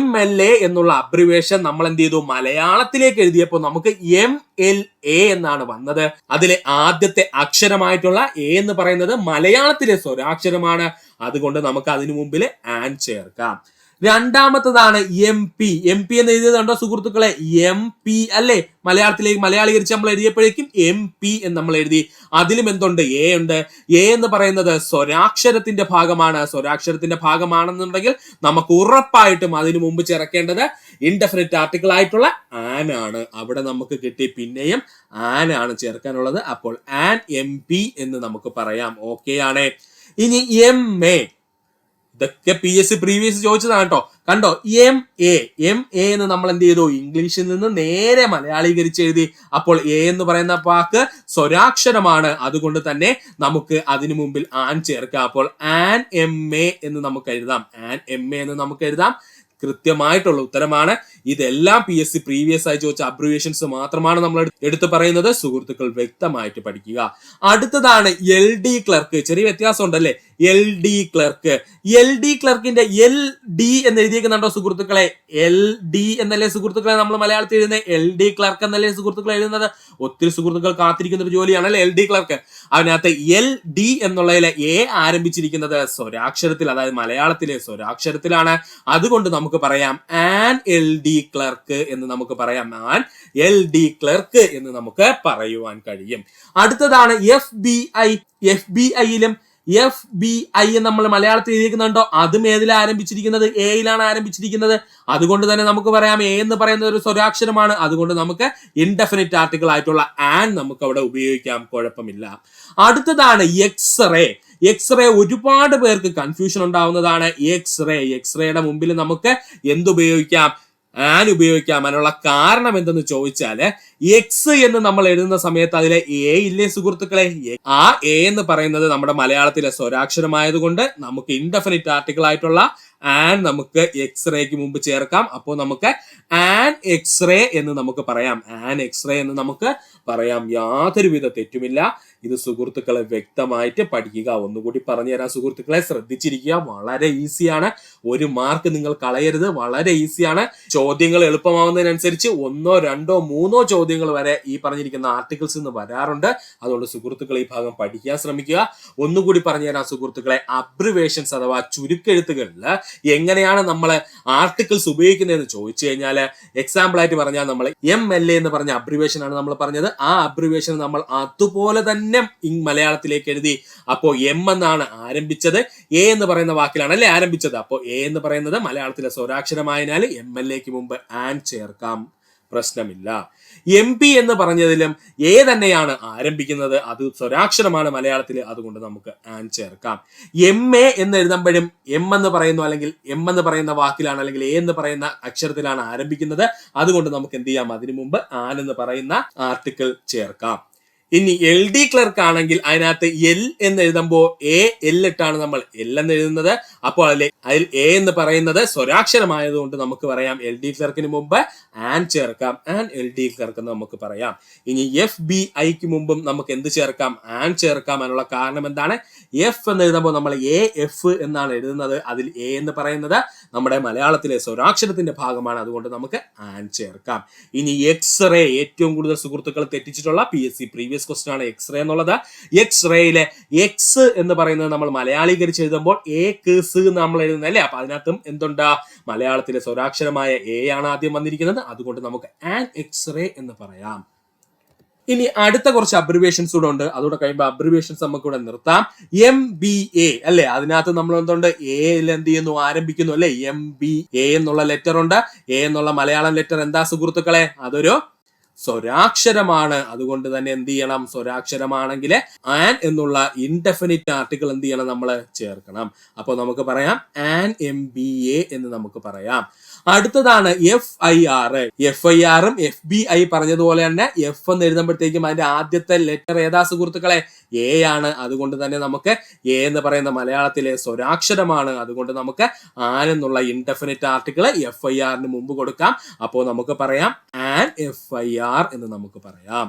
MLA എന്നുള്ള അബ്രിവേഷൻ നമ്മൾ എന്ത് ചെയ്തു? മലയാളത്തിലേക്ക് എഴുതിയപ്പോൾ നമുക്ക് MLA എന്നാണ് വന്നത്. അതിലെ ആദ്യത്തെ അക്ഷരമായിട്ടുള്ള എ എന്ന് പറയുന്നത് മലയാളത്തിലെ സ്വരാക്ഷരമാണ്. അതുകൊണ്ട് നമുക്ക് അതിനു മുമ്പിൽ ആൻ ചേർക്കാം. രണ്ടാമത്തതാണ് MP. MP എന്ന് എഴുതിയതുണ്ടോ സുഹൃത്തുക്കളെ? MP അല്ലെ. മലയാളത്തിലേക്ക് മലയാളീകരിച്ച് നമ്മൾ എഴുതിയപ്പോഴേക്കും MP എന്ന് നമ്മൾ എഴുതി. അതിലും എന്തുണ്ട്? എ ഉണ്ട്. എ എന്ന് പറയുന്നത് സ്വരാക്ഷരത്തിന്റെ ഭാഗമാണ്. സ്വരാക്ഷരത്തിന്റെ ഭാഗമാണെന്നുണ്ടെങ്കിൽ നമുക്ക് ഉറപ്പായിട്ടും അതിനു മുമ്പ് ചേർക്കേണ്ടത് ഇൻഡെഫിനിറ്റ് ആർട്ടിക്കിൾ ആയിട്ടുള്ള ആൻ ആണ്. അവിടെ നമുക്ക് കിട്ടി. പിന്നെയും ആൻ ആണ് ചേർക്കാനുള്ളത്. അപ്പോൾ ആൻ MP എന്ന് നമുക്ക് പറയാം. ഓക്കെ ആണ്. ഇനി MA. ഇതൊക്കെ PSC പ്രീവിയസ് ചോദിച്ചതാണ് കേട്ടോ. കണ്ടോ, MA എന്ന് നമ്മൾ എന്ത് ചെയ്തു, ഇംഗ്ലീഷിൽ നിന്ന് നേരെ മലയാളീകരിച്ച് എഴുതി. അപ്പോൾ എ എന്ന് പറയുന്ന വാക്ക് സ്വരാക്ഷരമാണ്, അതുകൊണ്ട് തന്നെ നമുക്ക് അതിനു മുമ്പിൽ ആൻ ചേർക്കാം. അപ്പോൾ ആൻ MA എന്ന് നമുക്ക് എഴുതാം. ആൻ MA എന്ന് നമുക്ക് എഴുതാം. കൃത്യമായിട്ടുള്ള ഉത്തരമാണ്. ഇതെല്ലാം PSC പ്രീവിയസ് ആയി ചോദിച്ച അബ്രിവേഷൻസ് മാത്രമാണ് നമ്മൾ എടുത്തു പറയുന്നത്. സുഹൃത്തുക്കൾ വ്യക്തമായിട്ട് പഠിക്കുക. അടുത്തതാണ് LD ക്ലർക്ക്. ചെറിയ വ്യത്യാസം ഉണ്ടല്ലേ. LD clerk. LD ക്ലർക്കിന്റെ LD എന്ന് എഴുതിയേക്കുന്നുണ്ടോ സുഹൃത്തുക്കളെ? LD എന്നല്ലേ സുഹൃത്തുക്കളെ നമ്മൾ മലയാളത്തിൽ എഴുതുന്നത്? LD ക്ലർക്ക് എന്നല്ലേ സുഹൃത്തുക്കൾ എഴുതുന്നത്? ഒത്തിരി സുഹൃത്തുക്കൾ കാത്തിരിക്കുന്ന ഒരു ജോലിയാണല്ലേ LD ക്ലർക്ക്. അതിനകത്ത് LD എന്നുള്ളതിലെ A ആരംഭിച്ചിരിക്കുന്നത് സ്വരാക്ഷരത്തിൽ, അതായത് മലയാളത്തിലെ സ്വരാക്ഷരത്തിലാണ്. അതുകൊണ്ട് നമുക്ക് പറയാം ആൻ LD ക്ലർക്ക് എന്ന് നമുക്ക് പറയാം. ആൻ LD ക്ലർക്ക് എന്ന് നമുക്ക് പറയുവാൻ കഴിയും. അടുത്തതാണ് FBI. FBI-യിലും FBI നമ്മൾ മലയാളത്തിൽ എഴുതിയിരിക്കുന്നുണ്ടോ? അതും ഏതിലാണ് ആരംഭിച്ചിരിക്കുന്നത്? എയിലാണ് ആരംഭിച്ചിരിക്കുന്നത്. അതുകൊണ്ട് തന്നെ നമുക്ക് പറയാം എ എന്ന് പറയുന്നത് ഒരു സ്വരാക്ഷരമാണ്. അതുകൊണ്ട് നമുക്ക് ഇൻഡെഫിനിറ്റ് ആർട്ടിക്കിൾ ആയിട്ടുള്ള ആൻ നമുക്ക് അവിടെ ഉപയോഗിക്കാം, കുഴപ്പമില്ല. അടുത്തതാണ് എക്സ്റേ. എക്സ്റേ ഒരുപാട് പേർക്ക് കൺഫ്യൂഷൻ ഉണ്ടാവുന്നതാണ്. എക്സ്റേയുടെ മുമ്പിൽ നമുക്ക് എന്തുപയോഗിക്കാം? ആൻ ഉപയോഗിക്കാം. അതിനുള്ള കാരണം എന്തെന്ന് ചോദിച്ചാല്, എക്സ് എന്ന് നമ്മൾ എഴുതുന്ന സമയത്ത് അതിലെ എ ഇല്ലേ സുഹൃത്തുക്കളെ? ആ എ എന്ന് പറയുന്നത് നമ്മുടെ മലയാളത്തിലെ സ്വരാക്ഷരമായതുകൊണ്ട് നമുക്ക് ഇൻഡെഫിനിറ്റ് ആർട്ടിക്കിൾ ആയിട്ടുള്ള ആൻ നമുക്ക് എക്സ്റേക്ക് മുമ്പ് ചേർക്കാം. അപ്പോൾ നമുക്ക് ആൻ എക്സ്റേ എന്ന് നമുക്ക് പറയാം. ആൻ എക്സ്റേ എന്ന് നമുക്ക് പറയാം. യാതൊരുവിധ തെറ്റുമില്ല. ഇത് സുഹൃത്തുക്കളെ വ്യക്തമായിട്ട് പഠിക്കുക. ഒന്നുകൂടി പറഞ്ഞു തരാം സുഹൃത്തുക്കളെ, ശ്രദ്ധിച്ചിരിക്കുക. വളരെ ഈസിയാണ്. ഒരു മാർക്ക് നിങ്ങൾ കളയരുത്. വളരെ ഈസിയാണ്. ചോദ്യങ്ങൾ എളുപ്പമാവുന്നതിനനുസരിച്ച് 1, 2, 3 ചോദ്യങ്ങൾ വരെ ഈ പറഞ്ഞിരിക്കുന്ന ആർട്ടിക്കിൾസ് നിന്ന് വരാറുണ്ട്. അതുകൊണ്ട് സുഹൃത്തുക്കൾ ഈ ഭാഗം പഠിക്കാൻ ശ്രമിക്കുക. ഒന്നുകൂടി പറഞ്ഞു തരാം സുഹൃത്തുക്കളെ, അബ്രിവേഷൻസ് അഥവാ ചുരുക്കെഴുത്തുകളിൽ എങ്ങനെയാണ് നമ്മൾ ആർട്ടിക്കിൾസ് ഉപയോഗിക്കുന്നതെന്ന് ചോദിച്ചു കഴിഞ്ഞാൽ, എക്സാമ്പിൾ ആയിട്ട് പറഞ്ഞാൽ നമ്മൾ MLA എന്ന് പറഞ്ഞ അബ്രിവേഷൻ ആണ് നമ്മൾ പറഞ്ഞത്. ആ അബ്രിവേഷൻ നമ്മൾ അതുപോലെ തന്നെ മലയാളത്തിലേക്ക് എഴുതി. അപ്പോ M എന്നാണ് ആരംഭിച്ചത്. എ എന്ന് പറയുന്ന വാക്കിലാണ് അല്ലെ ആരംഭിച്ചത്. അപ്പോൾ എ എന്ന് പറയുന്നത് മലയാളത്തിലെ സ്വരാക്ഷരമായതിനാൽ MLA-ക്ക് മുമ്പ് ആൻ ചേർക്കാം, പ്രശ്നമില്ല. MP എന്ന് പറഞ്ഞതിലും എ തന്നെയാണ് ആരംഭിക്കുന്നത്. അത് സ്വരാക്ഷരമാണ് മലയാളത്തിൽ, അതുകൊണ്ട് നമുക്ക് ആൻ ചേർക്കാം. MA എന്ന് എഴുതുമ്പോഴും M എന്ന് പറയുന്നു, അല്ലെങ്കിൽ M എന്ന് പറയുന്ന വാക്കിലാണ്, അല്ലെങ്കിൽ എ എന്ന് പറയുന്ന അക്ഷരത്തിലാണ് ആരംഭിക്കുന്നത്. അതുകൊണ്ട് നമുക്ക് എന്ത് ചെയ്യാം? അതിനു മുമ്പ് ആൻ എന്ന് പറയുന്ന ആർട്ടിക്കിൾ ചേർക്കാം. ഇനി LD ക്ലർക്ക് ആണെങ്കിൽ അതിനകത്ത് L എന്ന് എഴുതുമ്പോൾ L ഇട്ടാണ് നമ്മൾ L എന്ന് എഴുതുന്നത്. അപ്പോൾ അതിൽ എ എന്ന് പറയുന്നത് സ്വരാക്ഷരമായതുകൊണ്ട് നമുക്ക് പറയാം LD ക്ലർക്കിന് മുമ്പ് ആൻ ചേർക്കാം. ആൻ LD ക്ലർക്ക് എന്ന് നമുക്ക് പറയാം. ഇനി FBI-ക്ക് മുമ്പും നമുക്ക് എന്ത് ചേർക്കാം? ആൻ ചേർക്കാം. അതിനുള്ള കാരണം എന്താണ്? F എന്ന് എഴുതുമ്പോൾ നമ്മൾ AF എന്നാണ് എഴുതുന്നത്. അതിൽ എ എന്ന് പറയുന്നത് നമ്മുടെ മലയാളത്തിലെ സ്വരാക്ഷരത്തിന്റെ ഭാഗമാണ്. അതുകൊണ്ട് നമുക്ക് ആൻ ചേർക്കാം. ഇനി എക്സ്റേ, ഏറ്റവും കൂടുതൽ സുഹൃത്തുക്കൾ തെറ്റിച്ചിട്ടുള്ള PSC പ്രീവിയസ് ക്വസ്റ്റ്യൻ ആണ് എക്സ്റേ എന്നുള്ളത്. എക്സ്റേയിലെ എക്സ് എന്ന് പറയുന്നത് നമ്മൾ മലയാളീകരിച്ച് എഴുതുമ്പോൾ നമ്മൾ എഴുതുന്നത് അല്ലേ. അപ്പൊ അതിനകത്തും എന്തുണ്ട്? മലയാളത്തിലെ സ്വരാക്ഷരമായ എ ആണ് ആദ്യം വന്നിരിക്കുന്നത്. അതുകൊണ്ട് നമുക്ക് ആൻ എക്സ്റേ എന്ന് പറയാം. ഇനി അടുത്ത കുറച്ച് അബ്രിവേഷൻസ് കൂടെ ഉണ്ട്. അതോടെ കഴിയുമ്പോൾ അബ്രിവേഷൻസ് നമുക്ക് ഇവിടെ നിർത്താം. MBA അല്ലെ, അതിനകത്ത് നമ്മൾ എന്തുണ്ട്? എയിൽ എന്ത് ചെയ്യുന്നു? ആരംഭിക്കുന്നു അല്ലെ. MBA എന്നുള്ള ലെറ്റർ ഉണ്ട്. എ എന്നുള്ള മലയാളം ലെറ്റർ എന്താ സുഹൃത്തുക്കളെ? അതൊരു സ്വരാക്ഷരമാണ്. അതുകൊണ്ട് തന്നെ എന്ത് ചെയ്യണം? സ്വരാക്ഷരമാണെങ്കിൽ ആൻ എന്നുള്ള ഇൻഡെഫിനിറ്റ് ആർട്ടിക്കിൾ എന്ത് ചെയ്യണം? നമ്മൾ ചേർക്കണം. അപ്പോൾ നമുക്ക് പറയാം ആൻ MBA എന്ന് നമുക്ക് പറയാം. അടുത്തതാണ് FIR. FIR-ഉം FBI പറഞ്ഞതുപോലെ തന്നെ F എന്ന് എഴുതുമ്പോഴത്തേക്കും അതിന്റെ ആദ്യത്തെ ലെറ്റർ ഏതാ സുഹൃത്തുക്കളെ? എ ആണ്. അതുകൊണ്ട് തന്നെ നമുക്ക് എ എന്ന് പറയുന്ന മലയാളത്തിലെ സ്വരാക്ഷരമാണ്. അതുകൊണ്ട് നമുക്ക് ആൻ എന്നുള്ള ഇൻഡെഫിനിറ്റ് ആർട്ടിക്കിൾ FIR-ന് മുമ്പ് കൊടുക്കാം. അപ്പോൾ നമുക്ക് പറയാം ആൻ FIR എന്ന് നമുക്ക് പറയാം.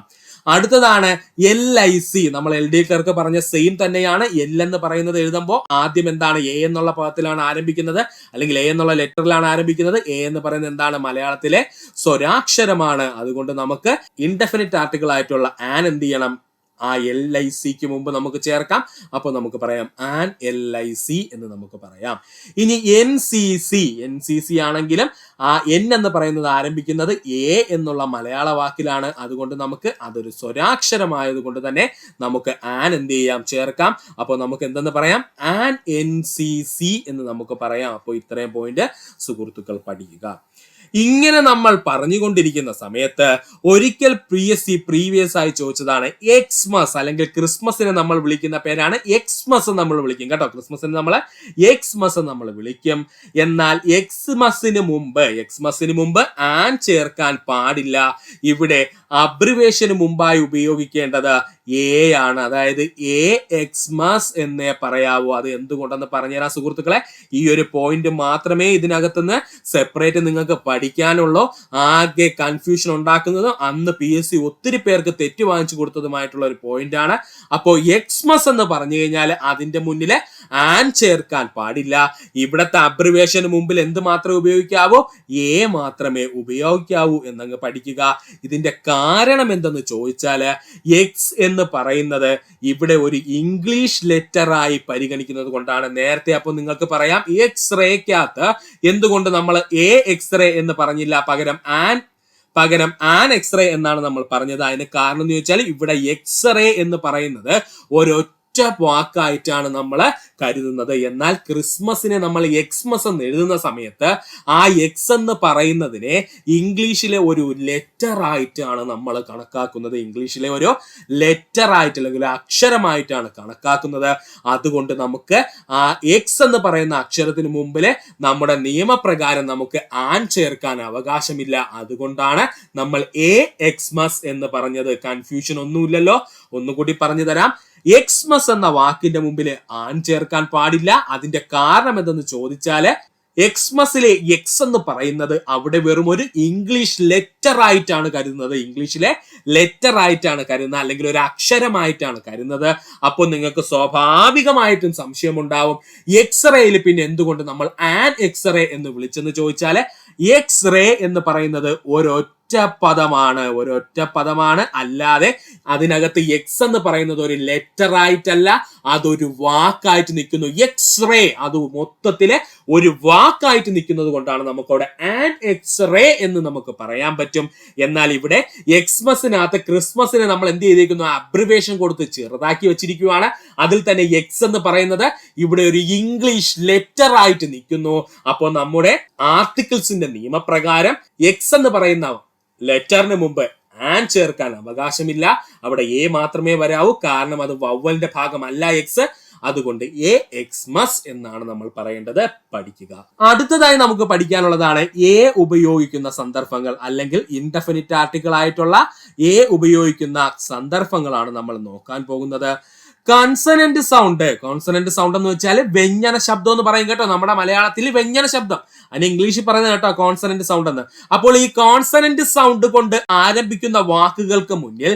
അടുത്തതാണ് LIC. നമ്മൾ LD ക്ലർക്ക് പറഞ്ഞ സെയിം തന്നെയാണ്. L എന്ന് പറയുന്നത് എഴുതുമ്പോൾ ആദ്യം എന്താണ്? എ എന്നുള്ള പദത്തിലാണ് ആരംഭിക്കുന്നത്, അല്ലെങ്കിൽ എ എന്നുള്ള ലെറ്ററിലാണ് ആരംഭിക്കുന്നത്. എ എന്ന് പറയുന്നത് എന്താണ്? മലയാളത്തിലെ സ്വരാക്ഷരമാണ്. അതുകൊണ്ട് നമുക്ക് ഇൻഡെഫിനിറ്റ് ആർട്ടിക്കിൾ ആയിട്ടുള്ള ആൻ എന്ത് ചെയ്യണം? ആ LIC-ക്ക് മുമ്പ് നമുക്ക് ചേർക്കാം. അപ്പോൾ നമുക്ക് പറയാം ആൻ LIC എന്ന് നമുക്ക് പറയാം. ഇനി NCC ആണെങ്കിലും ആ N എന്ന് പറയുന്നത് ആരംഭിക്കുന്നത് എ എന്നുള്ള മലയാള വാക്കിലാണ്. അതുകൊണ്ട് നമുക്ക് അതൊരു സ്വരാക്ഷരമായത് കൊണ്ട് തന്നെ നമുക്ക് ആൻ എന്ത് ചെയ്യാം? ചേർക്കാം. അപ്പോൾ നമുക്ക് എന്തെന്ന് പറയാം? ആൻ NCC എന്ന് നമുക്ക് പറയാം. അപ്പോൾ ഇത്രയും പോയിന്റ് സുഹൃത്തുക്കൾ പഠിക്കുക. ഇങ്ങനെ നമ്മൾ പറഞ്ഞുകൊണ്ടിരിക്കുന്ന സമയത്ത് ഒരിക്കൽ പ്രീവിയസ് ആയി ചോദിച്ചതാണ് എക്സ്മസ് അല്ലെങ്കിൽ ക്രിസ്മസിനെ നമ്മൾ വിളിക്കുന്ന പേരാണ് എക്സ്മസ് നമ്മൾ വിളിക്കും കേട്ടോ. ക്രിസ്മസിന് നമ്മൾ എക്സ്മസ് നമ്മൾ വിളിക്കും. എന്നാൽ എക്സ്മസിന് മുമ്പ് ആൻ ചേർക്കാൻ പാടില്ല. ഇവിടെ അബ്രിവേഷന് മുമ്പായി ഉപയോഗിക്കേണ്ടത് എ ആണ്. അതായത് എ എക്സ്മസ് എന്നേ പറയാവൂ. അത് എന്തുകൊണ്ടെന്ന് പറഞ്ഞുതരാം സുഹൃത്തുക്കളെ. ഈ ഒരു പോയിന്റ് മാത്രമേ ഇതിനകത്തുനിന്ന് സെപ്പറേറ്റ് നിങ്ങൾക്ക് പഠിക്കാനുള്ളൂ. ആകെ കൺഫ്യൂഷൻ ഉണ്ടാക്കുന്നത് അന്ന് PSC ഒത്തിരി പേർക്ക് തെറ്റ് വാങ്ങിച്ചു കൊടുത്തതുമായിട്ടുള്ള ഒരു പോയിന്റ് ആണ്. അപ്പോൾ എക്സ്മസ് എന്ന് പറഞ്ഞു കഴിഞ്ഞാൽ അതിന്റെ മുന്നിൽ ആൻ ചേർക്കാൻ പാടില്ല. ഇവിടത്തെ അബ്രിവേഷന് മുമ്പിൽ എന്ത് മാത്രമേ ഉപയോഗിക്കാവൂ? എ മാത്രമേ ഉപയോഗിക്കാവൂ എന്നങ്ങ് പഠിക്കുക. ഇതിന്റെ കാരണം എന്തെന്ന് ചോദിച്ചാൽ എക്സ് എന്ന് പറയുന്നത് ഇവിടെ ഒരു ഇംഗ്ലീഷ് ലെറ്റർ ആയി പരിഗണിക്കുന്നത് കൊണ്ടാണ്. നേരത്തെ അപ്പോൾ നിങ്ങൾക്ക് പറയാം എക്സ്റേക്കകത്ത് എന്തുകൊണ്ട് നമ്മൾ എ എക്സ്റേ എന്ന് പറഞ്ഞില്ല, പകരം ആൻ എക്സ്റേ എന്നാണ് നമ്മൾ പറഞ്ഞത്. അതിന് കാരണം എന്ന് ചോദിച്ചാൽ ഇവിടെ എക്സ്റേ എന്ന് പറയുന്നത് ഒരൊറ്റ വാക്കായിട്ടാണ് നമ്മൾ കരുതുന്നത്. എന്നാൽ ക്രിസ്മസിനെ നമ്മൾ എക്സ്മസ് എന്ന് എഴുതുന്ന സമയത്ത് ആ എക്സ് എന്ന് പറയുന്നതിനെ ഇംഗ്ലീഷിലെ ഒരു ലെറ്റർ ആയിട്ടാണ് നമ്മൾ കണക്കാക്കുന്നത്. ഇംഗ്ലീഷിലെ ഒരു ലെറ്റർ ആയിട്ട് അല്ലെങ്കിൽ അക്ഷരമായിട്ടാണ് കണക്കാക്കുന്നത്. അതുകൊണ്ട് നമുക്ക് ആ എക്സ് എന്ന് പറയുന്ന അക്ഷരത്തിന് മുമ്പിൽ നമ്മുടെ നിയമപ്രകാരം നമുക്ക് ആൻ ചേർക്കാൻ അവകാശമില്ല. അതുകൊണ്ടാണ് നമ്മൾ എ എക്സ്മസ് എന്ന് പറഞ്ഞത്. കൺഫ്യൂഷൻ ഒന്നുമില്ലല്ലോ. ഒന്നുകൂടി പറഞ്ഞു തരാം. എക്സ്മസ് എന്ന വാക്കിന്റെ മുമ്പിൽ ആൻ ചേർക്കാൻ പാടില്ല. അതിന്റെ കാരണം എന്തെന്ന് ചോദിച്ചാല് എക്സ്മസിലെ എക്സ് എന്ന് പറയുന്നത് അവിടെ വെറും ഒരു ഇംഗ്ലീഷ് ലെറ്റർ ആയിട്ടാണ് കരുതുന്നത്. ഇംഗ്ലീഷിലെ ലെറ്റർ ആയിട്ടാണ് കരുതുന്നത്, അല്ലെങ്കിൽ ഒരു അക്ഷരമായിട്ടാണ് കരുതുന്നത്. അപ്പോൾ നിങ്ങൾക്ക് സ്വാഭാവികമായിട്ടും സംശയം ഉണ്ടാവും, എക്സ്റേയിൽ പിന്നെ എന്തുകൊണ്ട് നമ്മൾ ആൻ എക്സ്റേ എന്ന് വിളിച്ചെന്ന് ചോദിച്ചാല് എക്സ്റേ എന്ന് പറയുന്നത് ഒരൊറ്റ പദമാണ്. അല്ലാതെ അതിനകത്ത് എക്സ് എന്ന് പറയുന്നത് ഒരു ലെറ്റർ ആയിട്ടല്ല, അതൊരു വാക്കായിട്ട് നിൽക്കുന്നു. എക്സ്റേ അത് മൊത്തത്തില് ഒരു വാക്കായിട്ട് നിൽക്കുന്നത് കൊണ്ടാണ് നമുക്കവിടെ ആൻ എക്സ്റേ എന്ന് നമുക്ക് പറയാൻ പറ്റും. എന്നാൽ ഇവിടെ എക്സ്മസിനകത്ത് ക്രിസ്മസിനെ നമ്മൾ എന്ത് ചെയ്തിരിക്കുന്നു? അബ്രിവേഷൻ കൊടുത്ത് ചെറുതാക്കി വെച്ചിരിക്കുകയാണ്. അതിൽ തന്നെ എക്സ് എന്ന് പറയുന്നത് ഇവിടെ ഒരു ഇംഗ്ലീഷ് ലെറ്റർ ആയിട്ട് നിൽക്കുന്നു. അപ്പോൾ നമ്മുടെ ആർട്ടിക്കിൾസിന്റെ നിയമപ്രകാരം എക്സ് എന്ന് പറയുന്ന ലെറ്ററിന് മുമ്പ് ആൻ ചേർക്കാൻ അവകാശമില്ല. അവിടെ എ മാത്രമേ വരാവൂ. കാരണം അത് വവ്വലിന്റെ ഭാഗമല്ല എക്സ്. അതുകൊണ്ട് എ എക്സ്മസ് എന്നാണ് നമ്മൾ പറയേണ്ടത്. പഠിക്കുക. അടുത്തതായി നമുക്ക് പഠിക്കാനുള്ളതാണ് എ ഉപയോഗിക്കുന്ന സന്ദർഭങ്ങൾ, അല്ലെങ്കിൽ ഇൻഡെഫിനിറ്റ് ആർട്ടിക്കിൾ ആയിട്ടുള്ള എ ഉപയോഗിക്കുന്ന സന്ദർഭങ്ങളാണ് നമ്മൾ നോക്കാൻ പോകുന്നത്. കോൺസണന്റ് സൗണ്ട് എന്ന് വെച്ചാൽ വ്യഞ്ജന ശബ്ദം എന്ന് പറയും കേട്ടോ. നമ്മുടെ മലയാളത്തിൽ വ്യഞ്ജന ശബ്ദം, അതിന് ഇംഗ്ലീഷിൽ പറയുന്നത് കേട്ടോ കോൺസണന്റ് സൗണ്ട് എന്ന്. അപ്പോൾ ഈ കോൺസണന്റ് സൗണ്ട് കൊണ്ട് ആരംഭിക്കുന്ന വാക്കുകൾക്ക് മുന്നിൽ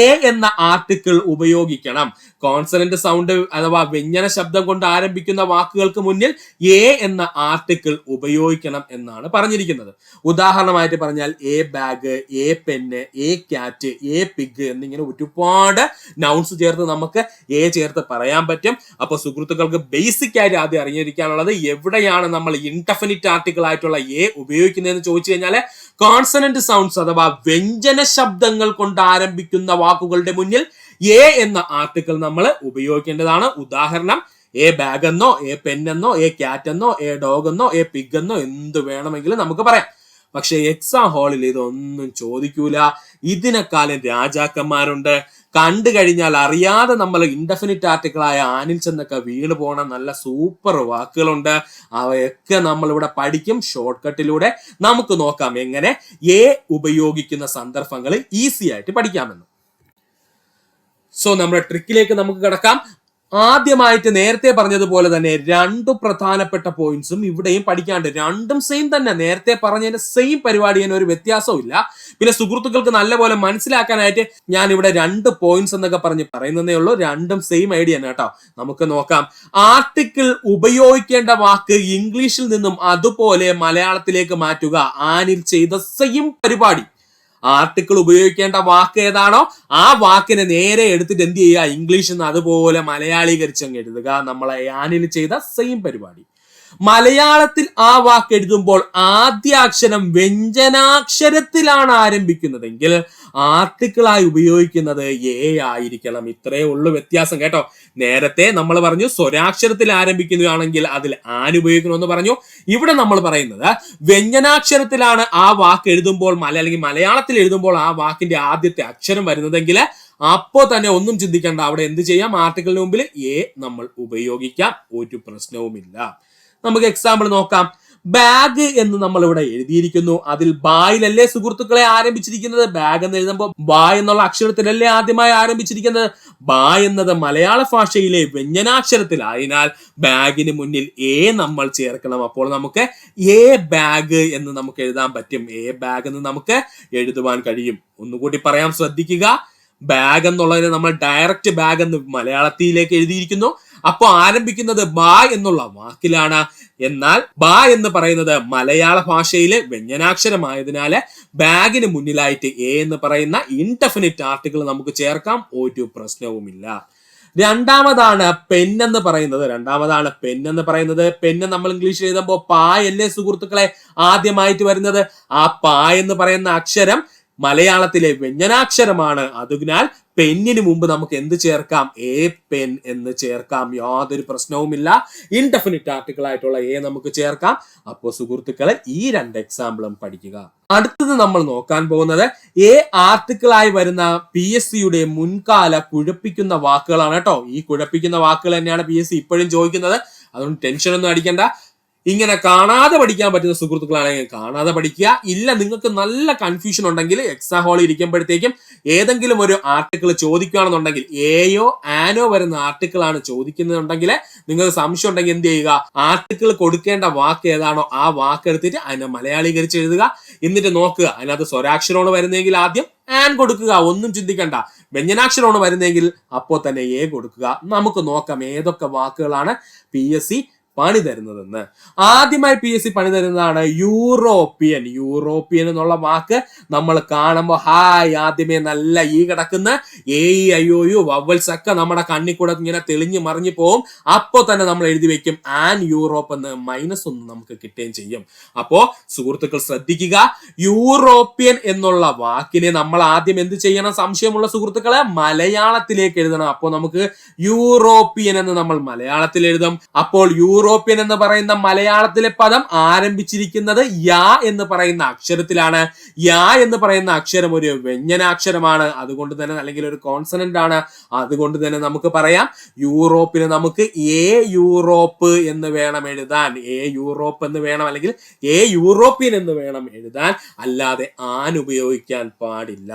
എ എന്ന ആർട്ടിക്കിൾ ഉപയോഗിക്കണം. കോൺസണന്റ് സൗണ്ട് അഥവാ വ്യഞ്ജന ശബ്ദം കൊണ്ട് ആരംഭിക്കുന്ന വാക്കുകൾക്ക് മുന്നിൽ എ എന്ന ആർട്ടിക്കിൾ ഉപയോഗിക്കണം എന്നാണ് പറഞ്ഞിരിക്കുന്നത്. ഉദാഹരണമായിട്ട് പറഞ്ഞാൽ A bag, A pen, A cat, A pig എന്നിങ്ങനെ ഒരുപാട് നൗൺസ് ചേർത്ത് നമുക്ക് എ ചേർത്ത് പറയാൻ പറ്റും. അപ്പൊ സുഹൃത്തുക്കൾക്ക് ബേസിക് ആയിട്ട് ആദ്യം അറിഞ്ഞിരിക്കാനുള്ളത് എവിടെയാണ് നമ്മൾ ഇൻഡെഫിനിറ്റ് ആർട്ടിക്കിൾ ആയിട്ടുള്ള എ ഉപയോഗിക്കുന്നതെന്ന് ചോദിച്ചു കഴിഞ്ഞാൽ കോൺസണന്റ് സൗണ്ട്സ് അഥവാ വ്യഞ്ജന ശബ്ദങ്ങൾ കൊണ്ട് ആരംഭിക്കുന്ന വാക്കുകളുടെ മുന്നിൽ എ എന്ന ആർട്ടിക്കിൾ നമ്മൾ ഉപയോഗിക്കേണ്ടതാണ്. ഉദാഹരണം എ ബാഗ് എന്നോ, എ പെന്നെന്നോ, എ ക്യാറ്റ് എന്നോ, എ ഡോഗ് എന്നോ, എ പിഗ് എന്നോ എന്ത് വേണമെങ്കിലും നമുക്ക് പറയാം. പക്ഷെ എക്സാം ഹാളിൽ ഇതൊന്നും ചോദിക്കൂല. ഇതിനെക്കാളും രാജാക്കന്മാരുണ്ട്. കണ്ടു കഴിഞ്ഞാൽ അറിയാതെ നമ്മൾ ഇൻഡെഫിനിറ്റ് ആർട്ടിക്കിളായ ആനിൽ ചെന്നൊക്കെ വീണ് പോണ നല്ല സൂപ്പർ വാക്കുകളുണ്ട്. അവയൊക്കെ നമ്മൾ ഇവിടെ പഠിക്കും ഷോർട്ട് കട്ടിലൂടെ. നമുക്ക് നോക്കാം എങ്ങനെ എ ഉപയോഗിക്കുന്ന സന്ദർഭങ്ങൾ ഈസി ആയിട്ട് പഠിക്കാമെന്ന്. സോ നമ്മുടെ ട്രിക്കിലേക്ക് നമുക്ക് കിടക്കാം. ആദ്യമായിട്ട് നേരത്തെ പറഞ്ഞതുപോലെ തന്നെ രണ്ട് പ്രധാനപ്പെട്ട പോയിന്റ്സും ഇവിടെയും പഠിക്കാണ്ട്. രണ്ടും സെയിം തന്നെ, നേരത്തെ പറഞ്ഞതിന്റെ സെയിം പരിപാടി, ഒരു വ്യത്യാസവും ഇല്ല. പിന്നെ സുഹൃത്തുക്കൾക്ക് നല്ലപോലെ മനസ്സിലാക്കാനായിട്ട് ഞാൻ ഇവിടെ 2 പോയിന്റ്സ് എന്നൊക്കെ പറയുന്നതേ ഉള്ളൂ. രണ്ടും സെയിം ഐഡിയ തന്നെ കേട്ടോ. നമുക്ക് നോക്കാം. ആർട്ടിക്കിൾ ഉപയോഗിക്കേണ്ട വാക്ക് ഇംഗ്ലീഷിൽ നിന്നും അതുപോലെ മലയാളത്തിലേക്ക് മാറ്റുക. ആനിൽ ചെയ്ത സെയിം പരിപാടി. ആർട്ടിക്കിൾ ഉപയോഗിക്കേണ്ട വാക്ക് ഏതാണോ ആ വാക്കിനെ നേരെ എടുത്തിട്ട് എന്ത് ചെയ്യുക? ഇംഗ്ലീഷിൽ നിന്ന് അതുപോലെ മലയാളീകരിച്ച് അങ്ങ് എഴുതുക. നമ്മളെ ആനിൽ ചെയ്ത സെയിം പരിപാടി. മലയാളത്തിൽ ആ വാക്ക് എഴുതുമ്പോൾ ആദ്യ അക്ഷരം വ്യഞ്ജനാക്ഷരത്തിലാണ് ആരംഭിക്കുന്നതെങ്കിൽ ആർട്ടിക്കിളായി ഉപയോഗിക്കുന്നത് എ ആയിരിക്കണം. ഇത്രയേ ഉള്ളൂ വ്യത്യാസം കേട്ടോ. നേരത്തെ നമ്മൾ പറഞ്ഞു സ്വരാക്ഷരത്തിൽ ആരംഭിക്കുന്നതാണെങ്കിൽ അതിൽ ആൻ ഉപയോഗിക്കണമെന്ന് പറഞ്ഞു. ഇവിടെ നമ്മൾ പറയുന്നത് വ്യഞ്ജനാക്ഷരത്തിലാണ് ആ വാക്ക് എഴുതുമ്പോൾ അല്ലെങ്കിൽ മലയാളത്തിൽ എഴുതുമ്പോൾ ആ വാക്കിന്റെ ആദ്യത്തെ അക്ഷരം വരുന്നതെങ്കിൽ അപ്പോ തന്നെ ഒന്നും ചിന്തിക്കേണ്ട, അവിടെ എന്ത് ചെയ്യാം, ആർട്ടിക്കിളിന് മുമ്പിൽ എ നമ്മൾ ഉപയോഗിക്കാം, ഒരു പ്രശ്നവുമില്ല. നമുക്ക് എക്സാമ്പിൾ നോക്കാം. ബാഗ് എന്ന് നമ്മൾ ഇവിടെ എഴുതിയിരിക്കുന്നു. അതിൽ ബായിലല്ലേ സുഹൃത്തുക്കളെ ആരംഭിച്ചിരിക്കുന്നത്? ബാഗ് എന്ന് എഴുതുമ്പോൾ ബാ എന്നുള്ള അക്ഷരത്തിലല്ലേ ആദ്യമായി ആരംഭിച്ചിരിക്കുന്നത്? ബാ എന്നത് മലയാള ഭാഷയിലെ വ്യഞ്ജനാക്ഷരത്തിലായതിനാൽ ബാഗിന് മുന്നിൽ എ നമ്മൾ ചേർക്കണം. അപ്പോൾ നമുക്ക് എ ബാഗ് എന്ന് നമുക്ക് എഴുതാൻ പറ്റും. എ ബാഗ് എന്ന് നമുക്ക് എഴുതുവാൻ കഴിയും. ഒന്നുകൂടി പറയാം, ശ്രദ്ധിക്കുക. ബാഗ് എന്നുള്ളതിന് നമ്മൾ ഡയറക്റ്റ് ബാഗ് എന്ന് മലയാളത്തിലേക്ക് എഴുതിയിരിക്കുന്നു. അപ്പോൾ ആരംഭിക്കുന്നത് ബാ എന്നുള്ള വാക്കിലാണ്. എന്നാൽ ബാ എന്ന് പറയുന്നത് മലയാള ഭാഷയിലെ വ്യഞ്ജനാക്ഷരമായതിനാല് ബാഗിന് മുന്നിലായിട്ട് എ എന്ന് പറയുന്ന ഇൻഡെഫിനിറ്റ് ആർട്ടിക്കിൾ നമുക്ക് ചേർക്കാം, ഒരു പ്രശ്നവുമില്ല. രണ്ടാമതാണ് പെൻ എന്ന് പറയുന്നത്. പെന്ന് നമ്മൾ ഇംഗ്ലീഷിൽ എഴുതുമ്പോൾ പാ അല്ലേ സുഹൃത്തുക്കളെ ആദ്യമായിട്ട് വരുന്നത്? ആ പാ എന്ന് പറയുന്ന അക്ഷരം മലയാളത്തിലെ വ്യഞ്ജനാക്ഷരമാണ്. അതിനാൽ പെന്നിന് മുമ്പ് നമുക്ക് എന്ത് ചേർക്കാം? എ പെൻ എന്ന് ചേർക്കാം, യാതൊരു പ്രശ്നവുമില്ല. ഇൻഡെഫിനിറ്റ് ആർട്ടിക്കിൾ ആയിട്ടുള്ള എ നമുക്ക് ചേർക്കാം. അപ്പോൾ സുഹൃത്തുക്കളെ ഈ രണ്ട് എക്സാമ്പിളും പഠിക്കുക. അടുത്തത് നമ്മൾ നോക്കാൻ പോകുന്നത് എ ആർട്ടിക്കിൾ ആയി വരുന്ന PSCയുടെ മുൻകാല കുഴപ്പിക്കുന്ന വാക്കുകളാണ് കേട്ടോ. ഈ കുഴപ്പിക്കുന്ന വാക്കുകൾ തന്നെയാണ് PSC ഇപ്പോഴും ചോദിക്കുന്നത്. അതുകൊണ്ട് ടെൻഷൻ ഒന്നും അടിക്കണ്ട. ഇങ്ങനെ കാണാതെ പഠിക്കാൻ പറ്റുന്ന സുഹൃത്തുക്കളാണെങ്കിൽ കാണാതെ പഠിക്കുക. ഇല്ല, നിങ്ങൾക്ക് നല്ല കൺഫ്യൂഷൻ ഉണ്ടെങ്കിൽ എക്സാം ഹാളിൽ ഇരിക്കുമ്പോഴത്തേക്കും ഏതെങ്കിലും ഒരു ആർട്ടിക്കിൾ ചോദിക്കുകയാണെന്നുണ്ടെങ്കിൽ എയോ ആനോ വരുന്ന ആർട്ടിക്കിൾ ആണ് ചോദിക്കുന്നുണ്ടെങ്കിൽ നിങ്ങൾക്ക് സംശയം ഉണ്ടെങ്കിൽ എന്ത് ചെയ്യുക? ആർട്ടിക്കിൾ കൊടുക്കേണ്ട വാക്ക് ഏതാണോ ആ വാക്ക് എടുത്തിട്ട് അതിനെ മലയാളീകരിച്ച് എഴുതുക. എന്നിട്ട് നോക്കുക, അതിനകത്ത് സ്വരാക്ഷരമാണ് വരുന്നതെങ്കിൽ ആദ്യം ആൻ കൊടുക്കുക, ഒന്നും ചിന്തിക്കണ്ട. വ്യഞ്ജനാക്ഷരമാണ് വരുന്നതെങ്കിൽ അപ്പോൾ തന്നെ എ കൊടുക്കുക. നമുക്ക് നോക്കാം ഏതൊക്കെ വാക്കുകളാണ് PSC പണി തരുന്നതെന്ന്. ആദ്യമായി PSC പണി തരുന്നതാണ് യൂറോപ്യൻ എന്നുള്ള വാക്ക്. നമ്മൾ കാണുമ്പോൾ ഹായ് ആദ്യമേ നല്ല ഈ കിടക്കുന്ന AEIOU വവൽസ് ഒക്കെ നമ്മുടെ കണ്ണിൽ കൂടെ ഇങ്ങനെ തെളിഞ്ഞു മറിഞ്ഞു പോവും. അപ്പോൾ തന്നെ നമ്മൾ എഴുതി വെക്കും ആൻ യൂറോപ്പ് എന്ന്, -1 നമുക്ക് കിട്ടുകയും ചെയ്യും. അപ്പോ സുഹൃത്തുക്കൾ ശ്രദ്ധിക്കുക, യൂറോപ്യൻ എന്നുള്ള വാക്കിനെ നമ്മൾ ആദ്യം എന്ത് ചെയ്യണം? സംശയമുള്ള സുഹൃത്തുക്കളെ മലയാളത്തിലേക്ക് എഴുതണം. അപ്പോൾ നമുക്ക് യൂറോപ്യൻ എന്ന് നമ്മൾ മലയാളത്തിൽ എഴുതും. അപ്പോൾ യൂറോപ്യൻ എന്ന് പറയുന്ന മലയാളത്തിലെ പദം ആരംഭിച്ചിരിക്കുന്നത് യാ എന്ന് പറയുന്ന അക്ഷരത്തിലാണ്. യാ എന്ന് പറയുന്ന അക്ഷരം ഒരു വ്യഞ്ജനാക്ഷരമാണ്, അതുകൊണ്ട് തന്നെ അല്ലെങ്കിൽ ഒരു കോൺസണന്റ് ആണ്. അതുകൊണ്ട് തന്നെ നമുക്ക് പറയാം യൂറോപ്പിന് നമുക്ക് എ യൂറോപ്പ് എന്ന് വേണം എഴുതാൻ. എ യൂറോപ്പ് എന്ന് വേണം, അല്ലെങ്കിൽ എ യൂറോപ്യൻ എന്ന് വേണം എഴുതാൻ, അല്ലാതെ ആൻ ഉപയോഗിക്കാൻ പാടില്ല.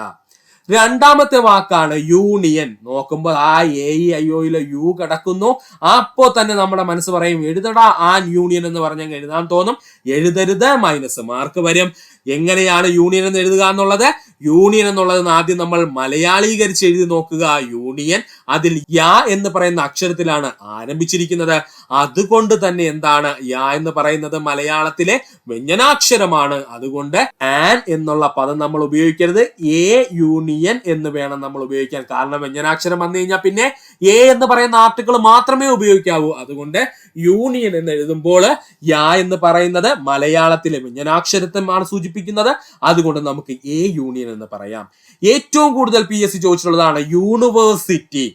രണ്ടാമത്തെ വാക്കാണ് യൂണിയൻ. നോക്കുമ്പോൾ ആ AEIOയിലെ യു കിടക്കുന്നു. അപ്പോ തന്നെ നമ്മുടെ മനസ്സ് പറയും എഴുതടാ ആൻ യൂണിയൻ എന്ന് പറഞ്ഞാൽ എഴുതാൻ തോന്നും. എഴുതരുത്, -മാർക്ക് വരും. എങ്ങനെയാണ് യൂണിയൻ എന്ന് എഴുതുക എന്നുള്ളത്? യൂണിയൻ എന്നുള്ളത് ആദ്യം നമ്മൾ മലയാളീകരിച്ച് എഴുതി നോക്കുക. യൂണിയൻ അതിൽ യാ എന്ന് പറയുന്ന അക്ഷരത്തിലാണ് ആരംഭിച്ചിരിക്കുന്നത്. അതുകൊണ്ട് തന്നെ എന്താണ്, യാ എന്ന് പറയുന്നത് മലയാളത്തിലെ വ്യഞ്ജനാക്ഷരമാണ്. അതുകൊണ്ട് ആൻ എന്നുള്ള പദം നമ്മൾ ഉപയോഗിക്കരുത്, എ യൂണിയൻ എന്ന് വേണം നമ്മൾ ഉപയോഗിക്കാൻ. കാരണം വ്യഞ്ജനാക്ഷരം വന്നു കഴിഞ്ഞാൽ പിന്നെ എ എന്ന് പറയുന്ന ആർട്ടിക്കിൾ മാത്രമേ ഉപയോഗിക്കാവൂ. അതുകൊണ്ട് യൂണിയൻ എന്ന് എഴുതുമ്പോൾ യാ എന്ന് പറയുന്നത് മലയാളത്തിലെ വ്യഞ്ജനാക്ഷരത്തെയാണ് സൂചിപ്പിക്കുന്നത്. അതുകൊണ്ട് നമുക്ക് എ യൂണിയൻ എന്ന് പറയാം. ഏറ്റവും കൂടുതൽ PSC ചോദിച്ചിട്ടുള്ളതാണ് യൂണിവേഴ്സിറ്റി.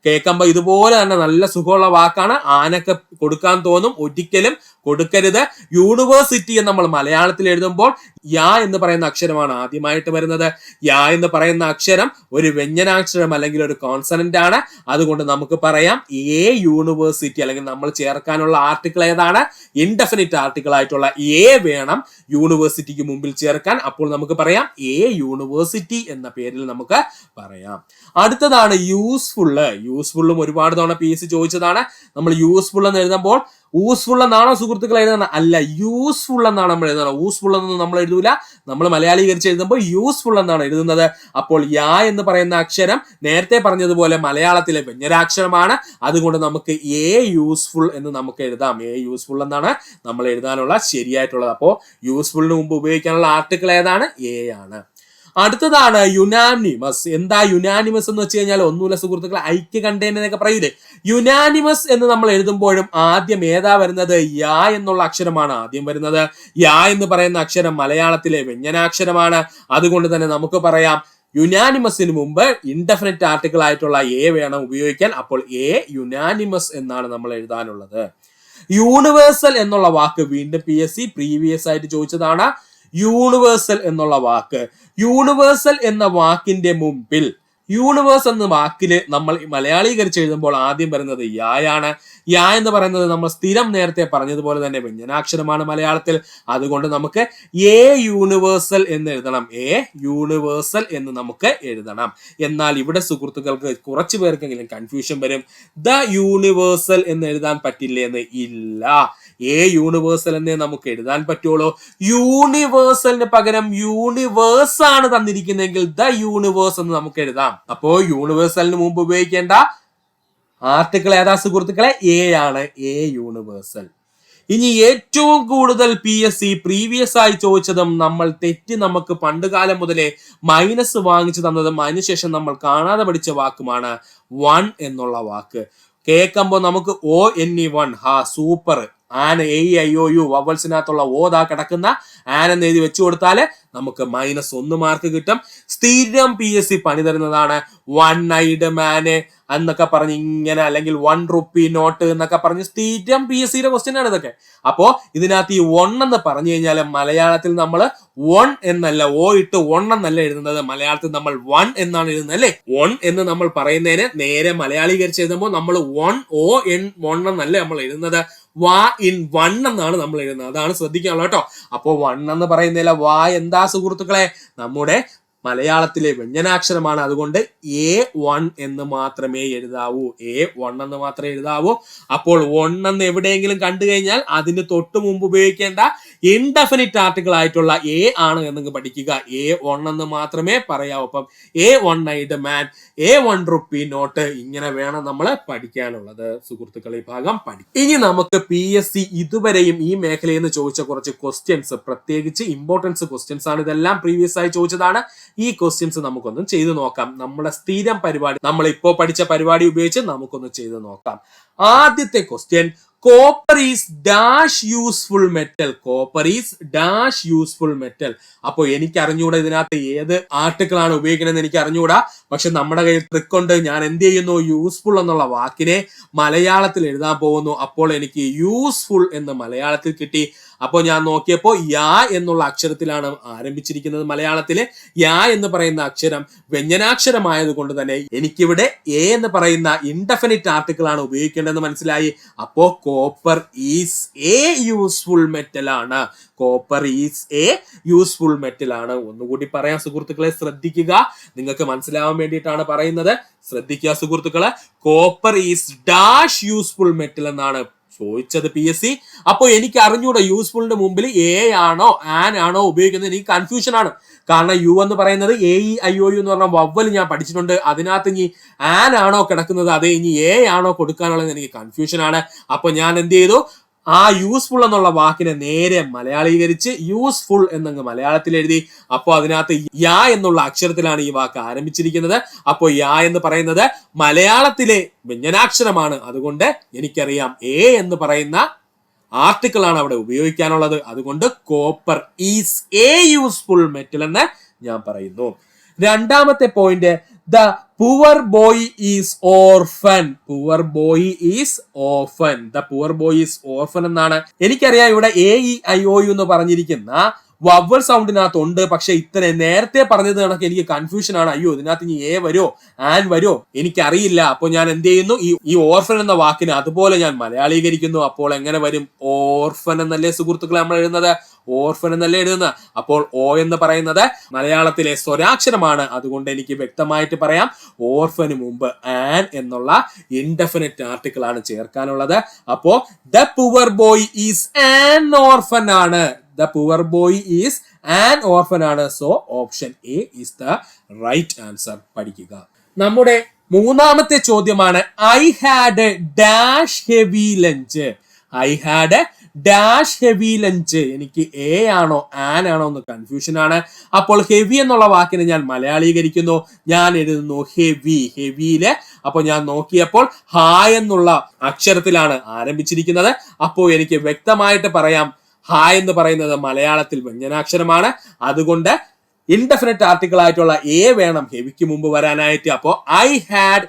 കേൾക്കുമ്പോൾ ഇതുപോലെ തന്നെ നല്ല സുഖമുള്ള വാക്കാണ്. ആനൊക്കെ കൊടുക്കാൻ തോന്നും, ഒരിക്കലും കൊടുക്കരുത്. യൂണിവേഴ്സിറ്റി എന്ന് നമ്മൾ മലയാളത്തിൽ എഴുതുമ്പോൾ യാ എന്ന് പറയുന്ന അക്ഷരമാണ് ആദ്യമായിട്ട് വരുന്നത്. യാ എന്ന് പറയുന്ന അക്ഷരം ഒരു വ്യഞ്ജനാക്ഷരം അല്ലെങ്കിൽ ഒരു കോൺസണന്റ് ആണ്. അതുകൊണ്ട് നമുക്ക് പറയാം എ യൂണിവേഴ്സിറ്റി, അല്ലെങ്കിൽ നമ്മൾ ചേർക്കാനുള്ള ആർട്ടിക്കിൾ ഏതാണ്? ഇൻഡെഫിനിറ്റ് ആർട്ടിക്കിൾ ആയിട്ടുള്ള എ വേണം യൂണിവേഴ്സിറ്റിക്ക് മുമ്പിൽ ചേർക്കാൻ. അപ്പോൾ നമുക്ക് പറയാം എ യൂണിവേഴ്സിറ്റി എന്ന പേരിൽ നമുക്ക് പറയാം. അടുത്തതാണ് യൂസ്ഫുള്ളും ഒരുപാട് തവണ PSC ചോദിച്ചതാണ്. നമ്മൾ യൂസ്ഫുൾ എന്ന് എഴുതുമ്പോൾ യൂസ്ഫുൾ എന്നാണോ സുഹൃത്തുക്കൾ എഴുതണം? അല്ല, യൂസ്ഫുൾ എന്നാണ് നമ്മൾ എഴുതണം. യൂസ്ഫുൾ എന്നൊന്നും നമ്മൾ എഴുതൂല. നമ്മൾ മലയാളീകരിച്ച് എഴുതുമ്പോൾ യൂസ്ഫുൾ എന്നാണ് എഴുതുന്നത്. അപ്പോൾ യാ എന്ന് പറയുന്ന അക്ഷരം നേരത്തെ പറഞ്ഞതുപോലെ മലയാളത്തിലെ വ്യഞ്ജനാക്ഷരമാണ്. അതുകൊണ്ട് നമുക്ക് എ യൂസ്ഫുൾ എന്ന് നമുക്ക് എഴുതാം. എ യൂസ്ഫുൾ എന്നാണ് നമ്മൾ എഴുതാനുള്ള ശരിയായിട്ടുള്ളത്. അപ്പോൾ യൂസ്ഫുളിന് മുമ്പ് ഉപയോഗിക്കാനുള്ള ആർട്ടിക്കിൾ ഏതാണ്? എ ആണ്. അടുത്തതാണ് യുനാനിമസ്. എന്താ യുനാനിമസ് എന്ന് വെച്ച് കഴിഞ്ഞാൽ ഒന്നുമില്ല സുഹൃത്തുക്കളെ, ഐക്യകണ്ഠേന എന്നൊക്കെ പറയൂലേ. യുനാനിമസ് എന്ന് നമ്മൾ എഴുതുമ്പോഴും ആദ്യം ഏതാ വരുന്നത്? യാ എന്നുള്ള അക്ഷരമാണ് ആദ്യം വരുന്നത്. യാ എന്ന് പറയുന്ന അക്ഷരം മലയാളത്തിലെ വ്യഞ്ജനാക്ഷരമാണ്. അതുകൊണ്ട് തന്നെ നമുക്ക് പറയാം യുനാനിമസിന് മുമ്പ് ഇൻഡെഫിനിറ്റ് ആർട്ടിക്കിൾ ആയിട്ടുള്ള എ വേണം ഉപയോഗിക്കാൻ. അപ്പോൾ എ യുനാനിമസ് എന്നാണ് നമ്മൾ എഴുതാനുള്ളത്. യൂണിവേഴ്സൽ എന്നുള്ള വാക്ക് വീണ്ടും PSC പ്രീവിയസ് ആയിട്ട് ചോദിച്ചതാണ്. യൂണിവേഴ്സൽ എന്നുള്ള വാക്ക്, യൂണിവേഴ്സൽ എന്ന വാക്കിന്റെ മുമ്പിൽ യൂണിവേഴ്സ് എന്ന വാക്കില് നമ്മൾ മലയാളീകരിച്ച് എഴുതുമ്പോൾ ആദ്യം വരുന്നത് യായാണ്. യാ എന്ന് പറയുന്നത് നമ്മൾ സ്ഥിരം നേരത്തെ പറഞ്ഞതുപോലെ തന്നെ വ്യഞ്ജനാക്ഷരമാണ് മലയാളത്തിൽ. അതുകൊണ്ട് നമുക്ക് എ യൂണിവേഴ്സൽ എന്ന് എഴുതണം. എ യൂണിവേഴ്സൽ എന്ന് നമുക്ക് എഴുതണം. എന്നാൽ ഇവിടെ സുഹൃത്തുക്കൾക്ക് കുറച്ചു പേർക്കെങ്കിലും കൺഫ്യൂഷൻ വരും. ദ യൂണിവേഴ്സൽ എന്ന് എഴുതാൻ പറ്റില്ലേ എന്ന്. ഇല്ല, എ യൂണിവേഴ്സൽ എന്നേ നമുക്ക് എഴുതാൻ പറ്റുള്ളൂ. യൂണിവേഴ്സലിന് പകരം യൂണിവേഴ്സ് ആണ് തന്നിരിക്കുന്നതെങ്കിൽ ദ യൂണിവേഴ്സ് എന്ന് നമുക്ക് എഴുതാം. അപ്പോ യൂണിവേഴ്സലിന് മുമ്പ് ഉപയോഗിക്കേണ്ട ആർട്ടിക്കിൾ ഏതാ സുഹൃത്തുക്കളെ? എ ആണ്. A universal. ഇനി ഏറ്റവും കൂടുതൽ PSC പ്രീവിയസ് ആയി ചോദിച്ചതും നമ്മൾ തെറ്റി നമുക്ക് പണ്ടുകാലം മുതലേ മൈനസ് വാങ്ങിച്ചു തന്നതും അതിനുശേഷം നമ്മൾ കാണാതെ പഠിച്ച വാക്കുമാണ് വൺ എന്നുള്ള വാക്ക്. കേൾക്കുമ്പോൾ നമുക്ക് ONE ഹാ സൂപ്പർ, ആൻ AEIOU വവൽസിനകത്തുള്ള ഓതാ കിടക്കുന്ന ആൻ എന്ന് എഴുതി വെച്ചു കൊടുത്താല് നമുക്ക് -1 മാർക്ക് കിട്ടും. സ്ഥിരം PSC പണി തരുന്നതാണ് വൺ ഐഡ് മാന് എന്നൊക്കെ പറഞ്ഞ് ഇങ്ങനെ, അല്ലെങ്കിൽ 1 റുപ്പി നോട്ട് എന്നൊക്കെ പറഞ്ഞ് സ്ഥിരം PSCയുടെ ക്വസ്റ്റ്യൻ ആണ് ഇതൊക്കെ. അപ്പോ ഇതിനകത്ത് ഈ 1 എന്ന് പറഞ്ഞു കഴിഞ്ഞാൽ മലയാളത്തിൽ നമ്മൾ 1 എന്നല്ല, ഓ ഇട്ട് 1 എന്നല്ല എഴുതുന്നത്, മലയാളത്തിൽ നമ്മൾ 1 എന്നാണ് എഴുതുന്നത് അല്ലെ. 1 എന്ന് നമ്മൾ പറയുന്നതിന് നേരെ മലയാളീകരിച്ച് എഴുതുമ്പോൾ നമ്മൾ 1 എന്നല്ല നമ്മൾ എഴുതുന്നത്, വാ ഇൻ 1 എന്നാണ് നമ്മൾ എഴുതുന്നത്. അതാണ് ശ്രദ്ധിക്കാനുള്ളത് കേട്ടോ. അപ്പോ 1 എന്ന് പറയുന്നില്ല, വാ എന്താ സുഹൃത്തുക്കളെ? നമ്മുടെ മലയാളത്തിലെ വ്യഞ്ജനാക്ഷരമാണ്. അതുകൊണ്ട് A1 എന്ന് മാത്രമേ എഴുതാവൂ. A1 എന്ന് മാത്രമേ എഴുതാവൂ. അപ്പോൾ 1 എന്ന് എവിടെയെങ്കിലും കണ്ടു കഴിഞ്ഞാൽ അതിന് തൊട്ട് മുമ്പ് ഉപയോഗിക്കേണ്ട ഇൻഡെഫിനിറ്റ് ആർട്ടിക്കിൾ ആയിട്ടുള്ള എ ആണ് എന്ന് പഠിക്കുക. A1 എന്ന് മാത്രമേ പറയാവൂ. അപ്പം A1 ഐഡ് മാൻ, A1 റുപ്പി നോട്ട്, ഇങ്ങനെ വേണം നമ്മൾ പഠിക്കാനുള്ളത് സുഹൃത്തുക്കളെ. ഈ ഭാഗം പഠിക്കും. ഇനി നമുക്ക് PSC ഇതുവരെയും ഈ മേഖലയിൽ നിന്ന് ചോദിച്ച കുറച്ച് ക്വസ്റ്റ്യൻസ്, പ്രത്യേകിച്ച് ഇമ്പോർട്ടൻസ് ക്വസ്റ്റ്യൻസ് ആണ്. ഇതെല്ലാം പ്രീവിയസ് ആയി ചോദിച്ചതാണ്. ഈ ക്വസ്റ്റ്യൻസ് നമുക്കൊന്നും ചെയ്തു നോക്കാം. നമ്മുടെ സ്ഥിരം പരിപാടി, നമ്മൾ ഇപ്പോ പഠിച്ച പരിപാടി ഉപയോഗിച്ച് നമുക്കൊന്ന് ചെയ്തു നോക്കാം. ആദ്യത്തെ question, copper is dash useful metal. Copper is dash useful metal. അപ്പൊ എനിക്ക് അറിഞ്ഞൂടാ ഇതിനകത്ത് ഏത് ആർട്ടിക്കിൾ ആണ് ഉപയോഗിക്കണമെന്ന് എനിക്ക് അറിഞ്ഞൂടാ. പക്ഷെ നമ്മുടെ കയ്യിൽ ട്രിക്ക് ഉണ്ട്. ഞാൻ എന്ത് ചെയ്യുന്നു? യൂസ്ഫുൾ എന്നുള്ള വാക്കിനെ മലയാളത്തിൽ എഴുതാൻ പോകുന്നു. അപ്പോൾ എനിക്ക് യൂസ്ഫുൾ എന്ന് മലയാളത്തിൽ കിട്ടി. അപ്പോൾ ഞാൻ നോക്കിയപ്പോൾ യാ എന്നുള്ള അക്ഷരത്തിലാണ് ആരംഭിച്ചിരിക്കുന്നത് മലയാളത്തില്. യാ എന്ന് പറയുന്ന അക്ഷരം വ്യഞ്ജനാക്ഷരമായത് കൊണ്ട് തന്നെ എനിക്കിവിടെ എ എന്ന് പറയുന്ന ഇൻഡെഫിനിറ്റ് ആർട്ടിക്കിൾ ആണ് ഉപയോഗിക്കേണ്ടതെന്ന് മനസ്സിലായി. അപ്പോ copper is a useful metal ആണ്. Copper is a useful metal ആണ്. ഒന്നുകൂടി പറയാം സുഹൃത്തുക്കളെ, ശ്രദ്ധിക്കുക. നിങ്ങൾക്ക് മനസ്സിലാവാൻ വേണ്ടിയിട്ടാണ് പറയുന്നത്. ശ്രദ്ധിക്കുക സുഹൃത്തുക്കളെ, copper is dash useful metal എന്നാണ് ചോദിച്ചത് PSC. അപ്പൊ എനിക്ക് അറിഞ്ഞൂടെ യൂസ്ഫുളിന്റെ മുമ്പിൽ എ ആണോ ആൻ ആണോ ഉപയോഗിക്കുന്നത്. എനിക്ക് കൺഫ്യൂഷൻ ആണ്. കാരണം യു എന്ന് പറയുന്നത് AEIOU എന്ന് പറഞ്ഞ വവ്വൽ ഞാൻ പഠിച്ചിട്ടുണ്ട്. അതിനകത്ത് ഇനി ആൻ ആണോ കിടക്കുന്നത്, അതേ ഇനി എ ആണോ കൊടുക്കാനുള്ളത്, എനിക്ക് കൺഫ്യൂഷൻ ആണ്. അപ്പൊ ഞാൻ എന്ത് ചെയ്തു? ആ യൂസ്ഫുൾ എന്നുള്ള വാക്കിനെ നേരെ മലയാളീകരിച്ച് യൂസ്ഫുൾ എന്നങ്ങ് മലയാളത്തിൽ എഴുതി. അപ്പോൾ അതിനകത്ത് യാ എന്നുള്ള അക്ഷരത്തിലാണ് ഈ വാക്ക് ആരംഭിച്ചിരിക്കുന്നത്. അപ്പോൾ യാ എന്ന് പറയുന്നത് മലയാളത്തിലെ വ്യഞ്ജനാക്ഷരമാണ്. അതുകൊണ്ട് എനിക്കറിയാം എ എന്ന് പറയുന്ന ആർട്ടിക്കിൾ ആണ് അവിടെ ഉപയോഗിക്കാനുള്ളത്. അതുകൊണ്ട് copper is a useful metal എന്ന് ഞാൻ പറയുന്നു. രണ്ടാമത്തെ point, the poor boy is orphan. Poor boy is orphan. The poor boy is orphan എന്നാണ്. എനിക്കറിയാം ഇവിടെ AEIOU എന്ന് പറഞ്ഞിരിക്കുന്ന വവൽ സൗണ്ടിനകത്തുണ്ട്. പക്ഷെ ഇത്ര നേരത്തെ പറഞ്ഞത് കണക്ക് എനിക്ക് കൺഫ്യൂഷൻ ആണ്. അയ്യോ ഇതിനകത്ത് ഇനി എ വരുമോ ആൻ വരുമോ എനിക്കറിയില്ല. അപ്പൊ ഞാൻ എന്ത് ചെയ്യുന്നു? ഈ ഓർഫൻ എന്ന വാക്കിന് അതുപോലെ ഞാൻ മലയാളീകരിക്കുന്നു. അപ്പോൾ എങ്ങനെ വരും? ഓർഫൻ എന്നല്ലേ സുഹൃത്തുക്കളെ നമ്മൾ എഴുതുന്നത്? ഓർഫൻ എന്നല്ലേ എഴുതുന്നത്. അപ്പോൾ ഓ എന്ന് പറയുന്നത് മലയാളത്തിലെ സ്വരാക്ഷരമാണ്. അതുകൊണ്ട് എനിക്ക് വ്യക്തമായിട്ട് പറയാം, ഓർഫന് മുമ്പ് ആൻ എന്നുള്ള ഇൻഡെഫിനിറ്റ് ആർട്ടിക്കിൾ ആണ് ചേർക്കാനുള്ളത്. അപ്പോ the poor boy is an orphan ആണ്. The poor boy is an orphan ആണ്. So option A is the right answer. പഠിക്കുക. നമ്മുടെ മൂന്നാമത്തെ ചോദ്യമാണ്, I had a dash heavy lunch. I had a dash heavy lunch. എനിക്ക് A ആണോ an ആണോ എന്ന് കൺഫ്യൂഷൻ ആണ്. അപ്പോൾ ഹെവി എന്നുള്ള വാക്കിനെ ഞാൻ മലയാളീകരിക്കുന്നു. ഞാൻ എഴുതുന്നു ഹെവി. ഹെവിയില് അപ്പോൾ ഞാൻ നോക്കിയപ്പോൾ ഹ എന്നുള്ള അക്ഷരത്തിലാണ് ആരംഭിച്ചിരിക്കുന്നത്. അപ്പോൾ എനിക്ക് വ്യക്തമായിട്ട് പറയാം ഹ എന്ന് പറയുന്നത് മലയാളത്തിൽ വ്യഞ്ജനാക്ഷരമാണ്. അതുകൊണ്ട് ഇൻഡെഫിനിറ്റ് ആർട്ടിക്കിൾ ആയിട്ടുള്ള എ വേണം ഹെവിക്ക് മുമ്പ് വരാനായിട്ട്. അപ്പോൾ I had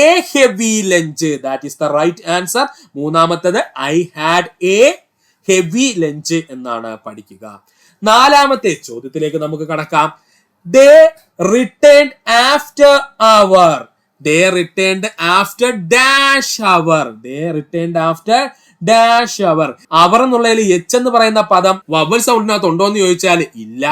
a heavy lunch. That is the right answer. മൂന്നാമത്തത് I had a heavy lunch എന്നാണ് പഠിക്കുക. നാലാമത്തെ ചോദ്യത്തിലേക്ക് നമുക്ക് കടക്കാം. They returned after hour. They returned after dash hour. They returned after dash hour. അവർ എന്നുള്ളതിൽ എച്ച് എന്ന് പറയുന്ന പദം വവൽ സൗണ്ടിനകത്ത് ഉണ്ടോ എന്ന് ചോദിച്ചാൽ ഇല്ല.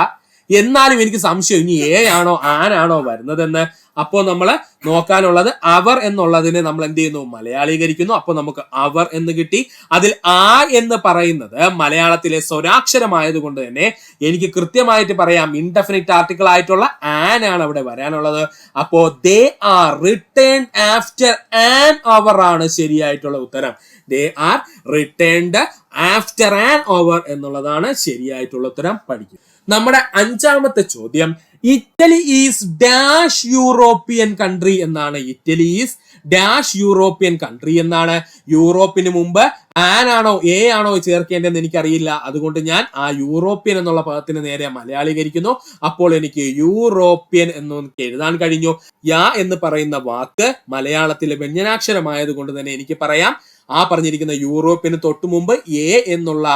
എന്നാലും എനിക്ക് സംശയം ഇനി എ ആണോ ആനാണോ വരുന്നതെന്ന്. അപ്പോൾ നമ്മൾ നോക്കാനുള്ളത് അവർ എന്നുള്ളതിനെ നമ്മൾ എന്ത് ചെയ്യുന്നു, മലയാളീകരിക്കുന്നു. അപ്പോൾ നമുക്ക് അവർ എന്ന് കിട്ടി. അതിൽ ആ എന്ന് പറയുന്നത് മലയാളത്തിലെ സ്വരാക്ഷരമായത് കൊണ്ട് തന്നെ എനിക്ക് കൃത്യമായിട്ട് പറയാം ഇൻഡെഫിനിറ്റ് ആർട്ടിക്കിൾ ആയിട്ടുള്ള ആൻ ആണ് അവിടെ വരാനുള്ളത്. അപ്പോ they are returned after an hour ആണ് ശരിയായിട്ടുള്ള ഉത്തരം. They are returned after an hour എന്നുള്ളതാണ് ശരിയായിട്ടുള്ള ഉത്തരം. പഠിക്കും. നമ്മുടെ അഞ്ചാമത്തെ ചോദ്യം, Italy is dash European country എന്നാണ്. Italy is dash European country എന്നാണ്. യൂറോപ്പിന് മുമ്പ് ആൻ ആണോ എ ആണോ ചേർക്കേണ്ടതെന്ന് എനിക്കറിയില്ല. അതുകൊണ്ട് ഞാൻ ആ യൂറോപ്യൻ എന്നുള്ള പദത്തിന് നേരെ മലയാളീകരിക്കുന്നു. അപ്പോൾ എനിക്ക് യൂറോപ്യൻ എന്ന് എഴുതാൻ കഴിഞ്ഞു. യാ എന്ന് പറയുന്ന വാക്ക് മലയാളത്തിലെ വ്യഞ്ജനാക്ഷരമായത് കൊണ്ട് തന്നെ എനിക്ക് പറയാം ആ പറഞ്ഞിരിക്കുന്ന യൂറോപ്പിന് തൊട്ടു മുമ്പ് എ എന്നുള്ള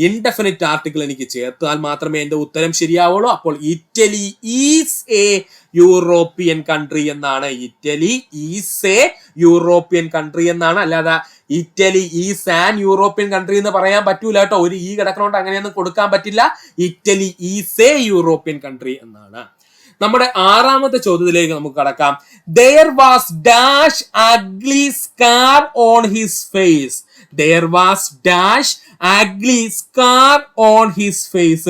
ഇൻഡെഫിനിറ്റ് ആർട്ടിക്കിൾ എനിക്ക് ചേർത്താൽ മാത്രമേ എന്റെ ഉത്തരം ശരിയാവുള്ളൂ. അപ്പോൾ Italy is a European country എന്നാണ്. Italy is a European country എന്നാണ്. അല്ലാതെ Italy is an European country എന്ന് പറയാൻ പറ്റൂല കേട്ടോ. ഒരു ഈ കിടക്കണോണ്ട് അങ്ങനെയൊന്നും കൊടുക്കാൻ പറ്റില്ല. Italy is a European country എന്നാണ്. നമ്മുടെ ആറാമത്തെ ചോദ്യത്തിലേക്ക് നമുക്ക് കടക്കാം. There was dash ugly scar on his face. There was dash ugly scar on his face.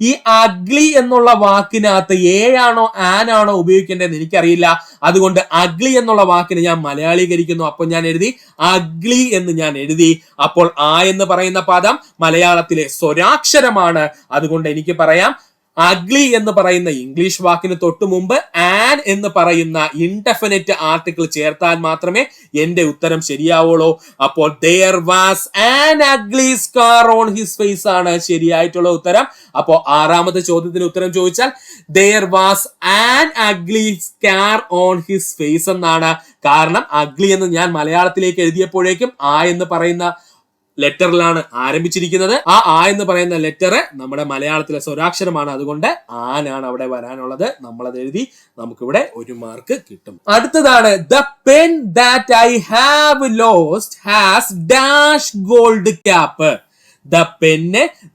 ഈ അഗ്ലി എന്നുള്ള വാക്കിനകത്ത് എ ആണോ ആൻ ആണോ ഉപയോഗിക്കേണ്ടതെന്ന് എനിക്കറിയില്ല. അതുകൊണ്ട് അഗ്ലി എന്നുള്ള വാക്കിനെ ഞാൻ മലയാളീകരിക്കുന്നു. അപ്പോൾ ഞാൻ എഴുതി അഗ്ലി എന്ന് ഞാൻ എഴുതി. അപ്പോൾ ആ എന്ന് പറയുന്ന പദം മലയാളത്തിലെ സ്വരാക്ഷരമാണ്. അതുകൊണ്ട് എനിക്ക് പറയാം അഗ്ലി എന്ന് പറയുന്ന ഇംഗ്ലീഷ് വാക്കിന് തൊട്ടു മുമ്പ് ആൻ എന്ന് പറയുന്ന ഇൻഡെഫിനിറ്റ് ആർട്ടിക്കിൾ ചേർത്താൽ മാത്രമേ എന്റെ ഉത്തരം ശരിയാവുള്ളൂ. അപ്പോൾ there was an ugly scar on his face ആണ് ശരിയായിട്ടുള്ള ഉത്തരം. അപ്പോൾ ആറാമത്തെ ചോദ്യത്തിന് ഉത്തരം ചോദിച്ചാൽ there was an ugly scar on his face എന്നാണ്. കാരണം അഗ്ലി എന്ന് ഞാൻ മലയാളത്തിലേക്ക് എഴുതിയപ്പോഴേക്കും ആ എന്ന് പറയുന്ന ലെറ്ററിലാണ് ആരംഭിച്ചിരിക്കുന്നത്. ആ എന്ന് പറയുന്ന ലെറ്റർ നമ്മുടെ മലയാളത്തിലെ സ്വരാക്ഷരമാണ്. അതുകൊണ്ട് ആനാണ് അവിടെ വരാനുള്ളത്. നമ്മളത് എഴുതി നമുക്കിവിടെ 1 മാർക്ക് കിട്ടും. അടുത്തതാണ് the pen that I have lost has dash gold cap. The pen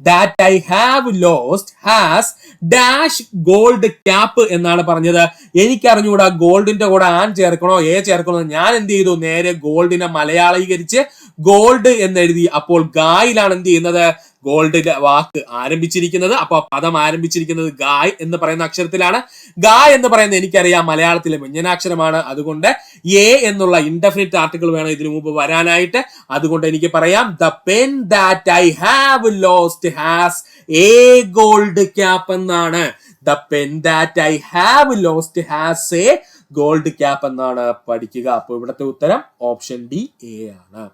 that I have lost has dash gold cap എന്നാണ് പറഞ്ഞത്. എനിക്കറിഞ്ഞൂടാ ഗോൾഡിന്റെ കൂടെ ആൻ ചേർക്കണോ എ ചേർക്കണോ. ഞാൻ എന്ത് ചെയ്തു, നേരെ ഗോൾഡിനെ മലയാളീകരിച്ച് ഗോൾഡ് എന്ന് എഴുതി. അപ്പോൾ ഗായിലാണ് എന്ത് ചെയ്യുന്നത്, ഗോൾഡിന്റെ വാക്ക് ആരംഭിച്ചിരിക്കുന്നത്. അപ്പൊ പദം ആരംഭിച്ചിരിക്കുന്നത് ഗായ് എന്ന് പറയുന്ന അക്ഷരത്തിലാണ്. ഗായ് എന്ന് പറയുന്നത് എനിക്കറിയാം മലയാളത്തിലെ വ്യഞ്ജനാക്ഷരമാണ്. അതുകൊണ്ട് എ എന്നുള്ള ഇൻഡെഫിനിറ്റ് ആർട്ടിക്കിൾ വേണം ഇതിനു മുമ്പ് വരാനായിട്ട്. അതുകൊണ്ട് എനിക്ക് പറയാം the pen that I have lost has a gold cap എന്നാണ്. The pen that I have lost has a gold cap എന്നാണ് പഠിക്കുക. അപ്പൊ ഇവിടുത്തെ ഉത്തരം ഓപ്ഷൻ ഡി എ ആണ്.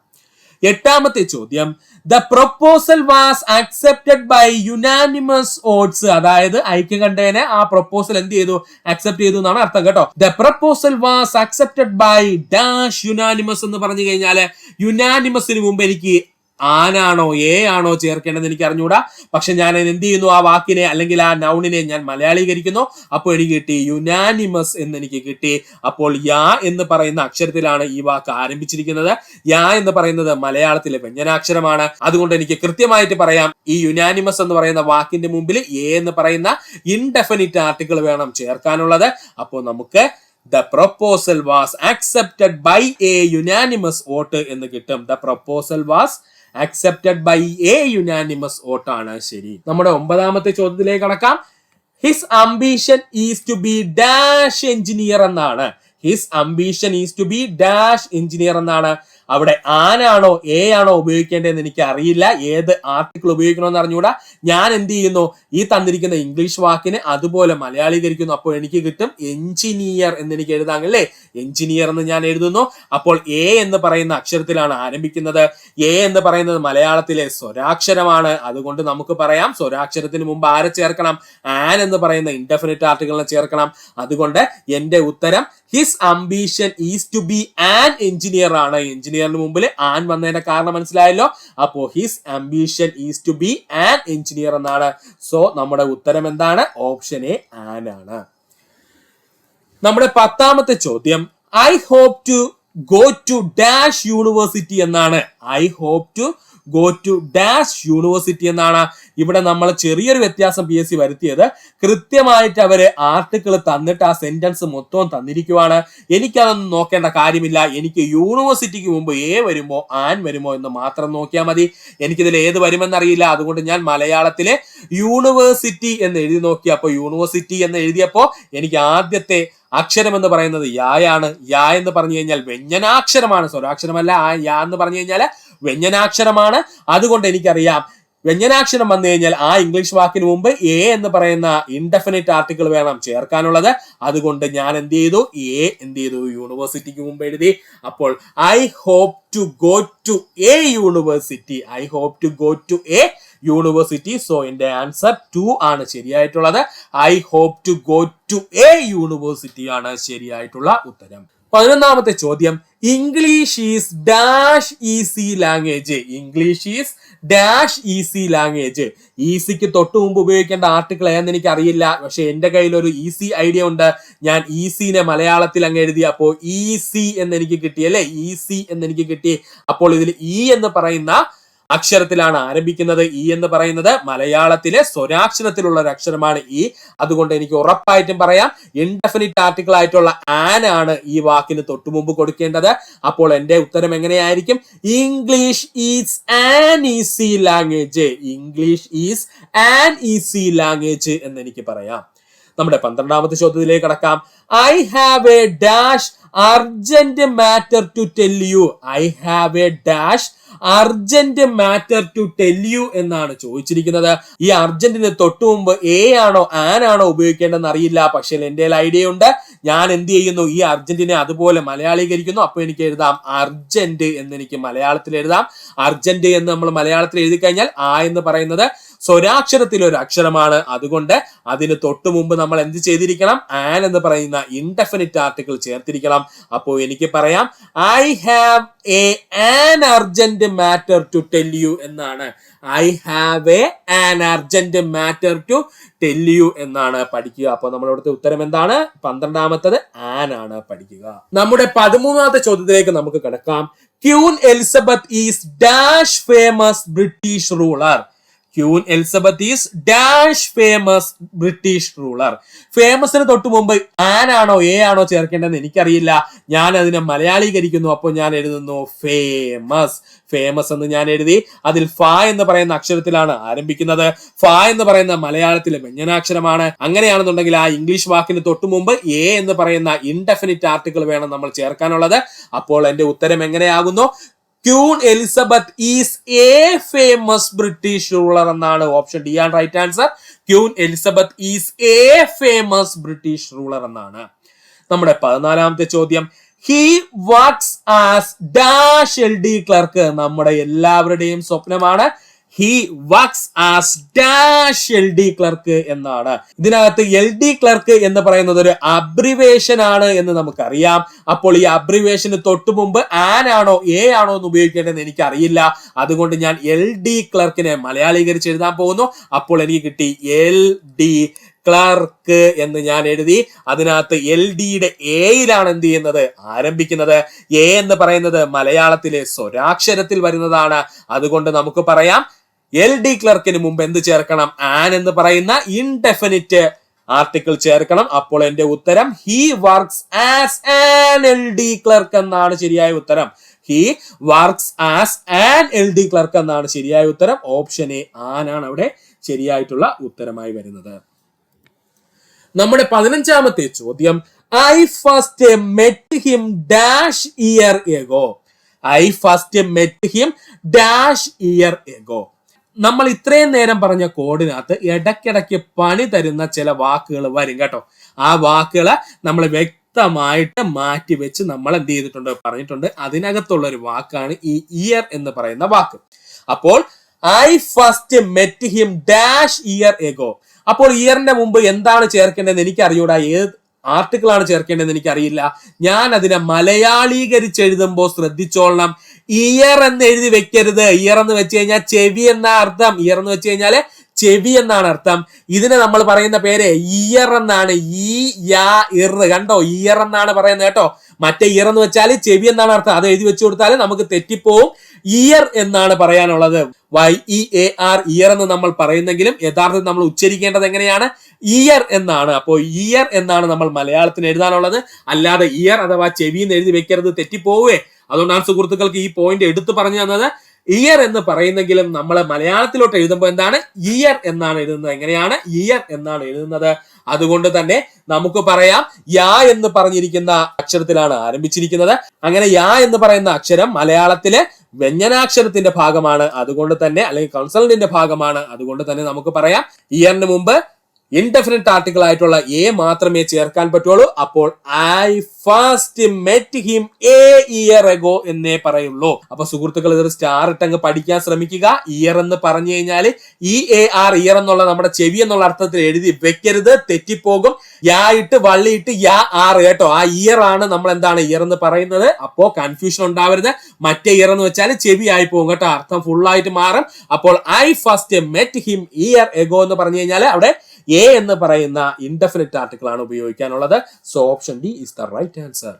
എട്ടാമത്തെ ചോദ്യം, the proposal was accepted by unanimous votes. അതായത് ഐക്യകണ്ഠേന ആ പ്രൊപ്പോസൽ എന്ത് ചെയ്തു, അക്സെപ്റ്റ് ചെയ്തു എന്നാണ് അർത്ഥം കേട്ടോ. The proposal was accepted by dash unanimous എന്ന് പറഞ്ഞു കഴിഞ്ഞാല് യുനാനിമസിന് മുമ്പ് എനിക്ക് ആനാണോ എ ആണോ ചേർക്കേണ്ടത് എനിക്ക് അറിഞ്ഞൂടാ. പക്ഷെ ഞാൻ എന്ത് ചെയ്യുന്നു, ആ വാക്കിനെ അല്ലെങ്കിൽ ആ നൗണിനെ ഞാൻ മലയാളീകരിക്കുന്നു. അപ്പോൾ എനിക്ക് കിട്ടി യുനാനിമസ് എന്ന് എനിക്ക് കിട്ടി. അപ്പോൾ യാ എന്ന് പറയുന്ന അക്ഷരത്തിലാണ് ഈ വാക്ക് ആരംഭിച്ചിരിക്കുന്നത്. യാ എന്ന് പറയുന്നത് മലയാളത്തിലെ വ്യഞ്ജനാക്ഷരമാണ്. അതുകൊണ്ട് എനിക്ക് കൃത്യമായിട്ട് പറയാം ഈ യുനാനിമസ് എന്ന് പറയുന്ന വാക്കിന്റെ മുമ്പിൽ എ എന്ന് പറയുന്ന ഇൻഡെഫിനിറ്റ് ആർട്ടിക്കിൾ വേണം ചേർക്കാനുള്ളത്. അപ്പോൾ നമുക്ക് The proposal was accepted by a unanimous vote എന്ന് കിട്ടും. The proposal was accepted by a unanimous vote ആണ് ശരി. നമ്മുടെ 9ാമത്തെ ചോദ്യത്തിലേക്ക് കടക്കാം. His ambition is to be dash engineer എന്നാണ്. His ambition is to be dash engineer എന്നാണ്. അവിടെ ആനാണോ എ ആണോ ഉപയോഗിക്കേണ്ടതെന്ന് എനിക്ക് അറിയില്ല, ഏത് ആർട്ടിക്കിൾ ഉപയോഗിക്കണമെന്ന് അറിഞ്ഞുകൂടാ. ഞാൻ എന്ത് ചെയ്യുന്നു, ഈ തന്നിരിക്കുന്ന ഇംഗ്ലീഷ് വാക്കിന് അതുപോലെ മലയാളീകരിക്കുന്നു. അപ്പോൾ എനിക്ക് കിട്ടും എഞ്ചിനീയർ എന്ന് എനിക്ക് എഴുതാം അല്ലേ. എഞ്ചിനീയർ എന്ന് ഞാൻ എഴുതുന്നു. അപ്പോൾ എ എന്ന് പറയുന്ന അക്ഷരത്തിലാണ് ആരംഭിക്കുന്നത്. എ എന്ന് പറയുന്നത് മലയാളത്തിലെ സ്വരാക്ഷരമാണ്. അതുകൊണ്ട് നമുക്ക് പറയാം സ്വരാക്ഷരത്തിന് മുമ്പ് ആരെ ചേർക്കണം, ആൻ എന്ന് പറയുന്ന ഇൻഡെഫിനിറ്റ് ആർട്ടിക്കിളിനെ ചേർക്കണം. അതുകൊണ്ട് എന്റെ ഉത്തരം his ambition is to be an engineer ആണ്. എഞ്ചിനീയറിന് മുമ്പിൽ ആൻ വന്നതിന്റെ കാരണം മനസ്സിലായല്ലോ. അപ്പോ his ambition is to be an engineer എന്നാണ്. സോ നമ്മുടെ ഉത്തരം എന്താണ്, ഓപ്ഷൻ എ ആൻ ആണ്. നമ്മുടെ 10ാമത്തെ ചോദ്യം, I hope to go to dash university എന്നാണ്. I hope to go to dash university എന്നാണ്. ഇവിടെ നമ്മൾ ചെറിയൊരു വ്യത്യാസം PSC വരുത്തിയത്, കൃത്യമായിട്ട് അവര് ആർട്ടിക്കിൾ തന്നിട്ട് ആ സെന്റൻസ് മൊത്തവും തന്നിരിക്കുവാണ്. എനിക്കതൊന്നും നോക്കേണ്ട കാര്യമില്ല. എനിക്ക് യൂണിവേഴ്സിറ്റിക്ക് മുമ്പ് എ വരുമോ ആൻ വരുമോ എന്ന് മാത്രം നോക്കിയാൽ മതി. എനിക്കിതിൽ ഏത് വരുമെന്നറിയില്ല. അതുകൊണ്ട് ഞാൻ മലയാളത്തിലെ യൂണിവേഴ്സിറ്റി എന്ന് എഴുതി നോക്കി. അപ്പൊ യൂണിവേഴ്സിറ്റി എന്ന് എഴുതിയപ്പോ എനിക്ക് ആദ്യത്തെ അക്ഷരം എന്ന് പറയുന്നത് യായാണ്. യാ എന്ന് പറഞ്ഞു കഴിഞ്ഞാൽ വ്യഞ്ജനാക്ഷരമാണ്, സ്വരാക്ഷരമല്ല. ആ യാ എന്ന് പറഞ്ഞു കഴിഞ്ഞാൽ വ്യഞ്ജനാക്ഷരമാണ്. അതുകൊണ്ട് എനിക്കറിയാം വ്യഞ്ജനാക്ഷരം വന്നു കഴിഞ്ഞാൽ ആ ഇംഗ്ലീഷ് വാക്കിന് മുമ്പ് എ എന്ന് പറയുന്ന ഇൻഡെഫിനിറ്റ് ആർട്ടിക്കിൾ വേണം ചേർക്കാനുള്ളത്. അതുകൊണ്ട് ഞാൻ എന്ത് ചെയ്തു, യൂണിവേഴ്സിറ്റിക്ക് മുമ്പ് എഴുതി. അപ്പോൾ I hope to go to a university. I hope to go to a university. So എന്റെ ആൻസർ 2 ആണ് ശരിയായിട്ടുള്ളത്. I hope to go to a university ആണ് ശരിയായിട്ടുള്ള ഉത്തരം. 11ാമത്തെ ചോദ്യം, English is dash easy language. English is dash easy language. ഈസിക്ക് തൊട്ട് മുമ്പ് ഉപയോഗിക്കേണ്ട ആർട്ടിക്കിൾ ഏതെന്ന് എനിക്ക് അറിയില്ല. പക്ഷെ എന്റെ കയ്യിൽ ഒരു ഈസി ഐഡിയ ഉണ്ട്. ഞാൻ ഈസിനെ മലയാളത്തിൽ അങ്ങ് എഴുതി. അപ്പോൾ ഈസി എന്ന് എനിക്ക് കിട്ടി അല്ലെ, ഈസി എന്ന് എനിക്ക് കിട്ടി. അപ്പോൾ ഇതിൽ ഇ എന്ന് പറയുന്ന അക്ഷരത്തിലാണ് ആരംഭിക്കുന്നത്. ഇ എന്ന് പറയുന്നത് മലയാളത്തിലെ സ്വരാക്ഷരത്തിലുള്ള ഒരു അക്ഷരമാണ് ഇ. അതുകൊണ്ട് എനിക്ക് ഉറപ്പായിട്ടും പറയാം ഇൻഡെഫിനിറ്റ് ആർട്ടിക്കിൾ ആയിട്ടുള്ള ആൻ ആണ് ഈ വാക്കിന് തൊട്ടു മുമ്പ് കൊടുക്കേണ്ടത്. അപ്പോൾ എന്റെ ഉത്തരം എങ്ങനെയായിരിക്കും, English is an easy language. English is an easy language എന്ന് എനിക്ക് പറയാം. നമ്മുടെ 12ാമത്തെ ചോദ്യത്തിലേക്ക് കടക്കാം. I have a dash urgent matter to tell you. I have a dash urgent matter to tell you എന്നാണ് ചോദിച്ചിരിക്കുന്നത്. ഈ അർജന്റിന് തൊട്ടു മുമ്പ് എ ആണോ ആൻ ആണോ ഉപയോഗിക്കേണ്ടതെന്ന് അറിയില്ല. പക്ഷെ എന്റെ ഐഡിയ ഉണ്ട്. ഞാൻ എന്ത് ചെയ്യുന്നു, ഈ അർജന്റിനെ അതുപോലെ മലയാളീകരിക്കുന്നു. അപ്പൊ എനിക്ക് എഴുതാം അർജന്റ് എന്ന് എനിക്ക് മലയാളത്തിൽ എഴുതാം. അർജന്റ് എന്ന് നമ്മൾ മലയാളത്തിൽ എഴുതി കഴിഞ്ഞാൽ ആ എന്ന് പറയുന്നത് സ്വരാക്ഷരത്തിലെ ഒരു അക്ഷരമാണ്. അതുകൊണ്ട് അതിന് തൊട്ടു മുമ്പ് നമ്മൾ എന്ത് ചെയ്തിരിക്കണം, ആൻ എന്ന് പറയുന്ന ഇൻഡെഫിനിറ്റ് ആർട്ടിക്കിൾ ചേർത്തിരിക്കണം. അപ്പോൾ എനിക്ക് പറയാം I have a an urgent matter to tell you എന്നാണ്. I have a an urgent matter to tell you എന്നാണ് പഠിക്കുക. അപ്പൊ നമ്മളിവിടുത്തെ ഉത്തരം എന്താണ്, 12ാമത്തത് ആൻ ആണ് പഠിക്കുക. നമ്മുടെ 13ാമത്തെ ചോദ്യത്തിലേക്ക് നമുക്ക് കിടക്കാം. Queen Elizabeth is dash famous British ruler. Queen Elizabeth is dash famous British ruler. ഫേമസിന് തൊട്ട് മുമ്പ് ആൻ ആണോ എ ആണോ ചേർക്കേണ്ടതെന്ന് എനിക്കറിയില്ല. ഞാൻ അതിനെ മലയാളീകരിക്കുന്നു. അപ്പോൾ ഞാൻ എഴുതുന്നു ഫേമസ്. ഫേമസ് എന്ന് ഞാൻ എഴുതി. അതിൽ ഫ എന്ന് പറയുന്ന അക്ഷരത്തിലാണ് ആരംഭിക്കുന്നത്. ഫ എന്ന് പറയുന്ന മലയാളത്തിലെ വ്യഞ്ജനാക്ഷരമാണ്. അങ്ങനെയാണെന്നുണ്ടെങ്കിൽ ആ ഇംഗ്ലീഷ് വാക്കിന് തൊട്ട് മുമ്പ് എ എന്ന് പറയുന്ന ഇൻഡെഫിനിറ്റ് ആർട്ടിക്കിൾ വേണം നമ്മൾ ചേർക്കാനുള്ളത്. അപ്പോൾ എന്റെ ഉത്തരം എങ്ങനെയാകുന്നു, queen Elizabeth is a famous British ruler എന്നാണ്. ഓപ്ഷൻ ഡി ആണ് right answer. Queen Elizabeth is a famous British ruler എന്നാണ്. നമ്മുടെ 14ാമത്തെ ചോദ്യം, he works as dash LD clerk. നമ്മുടെ എല്ലാവരുടെയും സ്വപ്നമാണ് he works as dash LD clerk എന്നാണ്. ഇതിനകത്ത് LD ക്ലർക്ക് എന്ന് പറയുന്നത് ഒരു അബ്രിവേഷൻ ആണ് എന്ന് നമുക്കറിയാം. അപ്പോൾ ഈ അബ്രിവേഷന് തൊട്ടു മുമ്പ് ആൻ ആണോ എ ആണോ എന്ന് ഉപയോഗിക്കേണ്ടതെന്ന് എനിക്കറിയില്ല. അതുകൊണ്ട് ഞാൻ LD ക്ലർക്കിനെ മലയാളീകരിച്ച് എഴുതാൻ പോകുന്നു. അപ്പോൾ എനിക്ക് കിട്ടി LD ക്ലർക്ക് എന്ന് ഞാൻ എഴുതി. അതിനകത്ത് LDയുടെ എയിലാണ് എന്ത് ചെയ്യുന്നത്, ആരംഭിക്കുന്നത്. എ എന്ന് പറയുന്നത് മലയാളത്തിലെ സ്വരാക്ഷരത്തിൽ വരുന്നതാണ്. അതുകൊണ്ട് നമുക്ക് പറയാം LD ക്ലർക്കിന് മുമ്പ് എന്ത് ചേർക്കണം, ആൻ എന്ന് പറയുന്ന ഇൻഡെഫിനിറ്റ് ആർട്ടിക്കിൾ ചേർക്കണം. അപ്പോൾ എന്റെ ഉത്തരം he works as an LD clerk എന്നാണ് ശരിയായ ഉത്തരം. He works as an LD clerk എന്നാണ് ശരിയായ ഉത്തരം. ഓപ്ഷൻ എ ആനാണ് അവിടെ ശരിയായിട്ടുള്ള ഉത്തരമായി വരുന്നത്. നമ്മുടെ 15ാമത്തെ ചോദ്യം, I first met him dash year ago. I first met him dash year ago. നമ്മൾ ഇത്രയും നേരം പറഞ്ഞ കോഡിനകത്ത് ഇടയ്ക്കിടയ്ക്ക് പണി തരുന്ന ചില വാക്കുകൾ വരും കേട്ടോ. ആ വാക്കുകളെ നമ്മൾ വ്യക്തമായിട്ട് മാറ്റി വെച്ച് നമ്മൾ എന്ത് ചെയ്തിട്ടുണ്ട്, പറഞ്ഞിട്ടുണ്ട്. അതിനകത്തുള്ള ഒരു വാക്കാണ് ഈ ഇയർ എന്ന് പറയുന്ന വാക്ക്. അപ്പോൾ I first met him dash year ago. അപ്പോൾ ഇയറിന്റെ മുമ്പ് എന്താണ് ചേർക്കേണ്ടതെന്ന് എനിക്ക് അറിയൂടാ, ഏത് ആർട്ടിക്കിൾ ആണ് ചേർക്കേണ്ടതെന്ന് എനിക്കറിയില്ല. ഞാൻ അതിനെ മലയാളീകരിച്ച് എഴുതുമ്പോൾ ശ്രദ്ധിച്ചോളണം. ഇയർ എന്ന് എഴുതി വെക്കരുത്. ഇയർ എന്ന് വെച്ച് കഴിഞ്ഞാൽ ചെവി എന്ന അർത്ഥം. ഇയർ എന്ന് വെച്ച് കഴിഞ്ഞാല് ചെവി എന്നാണ് അർത്ഥം. ഇതിനെ നമ്മൾ പറയുന്ന പേര് ഇയർ എന്നാണ്. ഈ യാ ഇർ, കണ്ടോ, ഇയർ എന്നാണ് പറയുന്നത് കേട്ടോ. മറ്റേ ഇയർ എന്ന് വെച്ചാൽ ചെവി എന്നാണ് അർത്ഥം. അത് എഴുതി വെച്ചു കൊടുത്താൽ നമുക്ക് തെറ്റിപ്പോവും. ഇയർ എന്നാണ് പറയാനുള്ളത്. YEAR ഇയർ എന്ന് നമ്മൾ പറയുന്നെങ്കിലും യഥാർത്ഥത്തിൽ നമ്മൾ ഉച്ചരിക്കേണ്ടത് എങ്ങനെയാണ്? ഇയർ എന്നാണ്. അപ്പോൾ ഇയർ എന്നാണ് നമ്മൾ മലയാളത്തിന് എഴുതാനുള്ളത്. അല്ലാതെ ഇയർ അഥവാ ചെവി എന്ന് എഴുതി വെക്കരുത്, തെറ്റിപ്പോവേ. അതുകൊണ്ടാണ് സുഹൃത്തുക്കൾക്ക് ഈ പോയിന്റ് എടുത്തു പറഞ്ഞു തന്നത്. ഇയർ എന്ന് പറയുന്നെങ്കിലും നമ്മൾ മലയാളത്തിലോട്ട് എഴുതുമ്പോൾ എന്താണ്, ഇയർ എന്നാണ് എഴുതുന്നത്. എങ്ങനെയാണ്? ഇയർ എന്നാണ് എഴുതുന്നത്. അതുകൊണ്ട് തന്നെ നമുക്ക് പറയാം യാ എന്ന് പറഞ്ഞിരിക്കുന്ന അക്ഷരത്തിലാണ് ആരംഭിച്ചിരിക്കുന്നത്. അങ്ങനെ യാ എന്ന് പറയുന്ന അക്ഷരം മലയാളത്തിലെ വ്യഞ്ജനാക്ഷരത്തിന്റെ ഭാഗമാണ്. അതുകൊണ്ട് തന്നെ, അല്ലെങ്കിൽ കൺസണന്റിന്റെ ഭാഗമാണ്. അതുകൊണ്ട് തന്നെ നമുക്ക് പറയാം ഇയറിന് മുമ്പ് ഇൻഡെഫിനിറ്റ് ആർട്ടിക്കിൾ ആയിട്ടുള്ള എ മാത്രമേ ചേർക്കാൻ പറ്റുള്ളൂ. അപ്പോൾ I first met him A year ago എന്നേ പറയുള്ളൂ. അപ്പൊ സുഹൃത്തുക്കൾ ഇതൊരു സ്റ്റാർ ഇട്ടങ്ങ് പഠിക്കാൻ ശ്രമിക്കുക. ഇയർ എന്ന് പറഞ്ഞു കഴിഞ്ഞാൽ EAR ഇയർ എന്നുള്ള നമ്മുടെ ചെവി എന്നുള്ള അർത്ഥത്തിൽ എഴുതി വെക്കരുത്, തെറ്റിപ്പോകും. യാ ഇട്ട് വള്ളിയിട്ട് യാ ആർ കേട്ടോ. ആ ഇയർ ആണ് നമ്മൾ എന്താണ് ഇയർ എന്ന് പറയുന്നത്. അപ്പോ കൺഫ്യൂഷൻ ഉണ്ടാവരുത്. മറ്റേ ഇയർ എന്ന് വെച്ചാൽ ചെവി ആയി പോകും കേട്ടോ, അർത്ഥം ഫുൾ ആയിട്ട് മാറും. അപ്പോൾ I first met him year ago എന്ന് പറഞ്ഞു കഴിഞ്ഞാൽ അവിടെ എ എന്ന് പറയുന്ന ഇൻഡെഫിനിറ്റ് ആർട്ടിക്കിൾ ആണ് ഉപയോഗിക്കാനുള്ളത്. So option D is the right answer.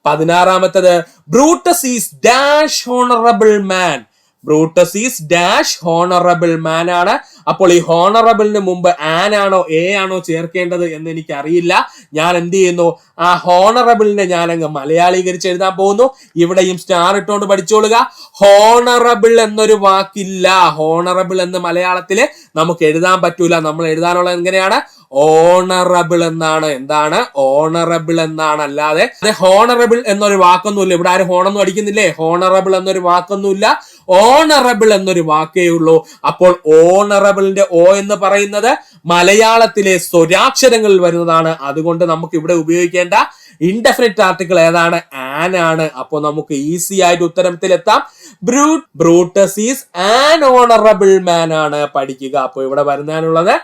16ാമത്തേത് Brutus is dash honourable man. Brutus is dash honourable man ആണ്. അപ്പോൾ ഈ ഹോണറബിളിന് മുമ്പ് ആൻ ആണോ എ ആണോ ചേർക്കേണ്ടത് എന്ന് എനിക്ക് അറിയില്ല. ഞാൻ എന്ത് ചെയ്യുന്നു, ആ ഹോണറബിളിനെ ഞാൻ അങ്ങ് മലയാളീകരിച്ച് എഴുതാൻ പോകുന്നു. ഇവിടെയും സ്റ്റാർ ഇട്ടുകൊണ്ട് പഠിച്ചോളുക. ഹോണറബിൾ എന്നൊരു വാക്കില്ല. ഹോണറബിൾ എന്ന് മലയാളത്തില് നമുക്ക് എഴുതാൻ പറ്റൂല. നമ്മൾ എഴുതാനുള്ളത് എങ്ങനെയാണ്? ഓണറബിൾ എന്നാണ്. എന്താണ്? ഓണറബിൾ എന്നാണ്. അല്ലാതെ ഹോണറബിൾ എന്നൊരു വാക്കൊന്നുമില്ല. ഇവിടെ ആരും ഹോണൊന്നും അടിക്കുന്നില്ലേ? ഹോണറബിൾ എന്നൊരു വാക്കൊന്നുമില്ല. ഓണറബിൾ എന്നൊരു വാക്കേ ഉള്ളൂ. അപ്പോൾ ഓണറബിളിന്റെ ഓ എന്ന് പറയുന്നത് മലയാളത്തിലെ സ്വരാക്ഷരങ്ങളിൽ വരുന്നതാണ്. അതുകൊണ്ട് നമുക്ക് ഇവിടെ ഉപയോഗിക്കേണ്ട ഇൻഡെഫിനിറ്റ് ആർട്ടിക്കിൾ ഏതാണ്? ആൻ ആണ്. അപ്പൊ നമുക്ക് ഈസി ആയിട്ട് ഉത്തരത്തിലെത്താം. Brutus is an honourable man ആണ് പഠിക്കുക. അപ്പൊ ഇവിടെ വരുന്നതിനുള്ളത്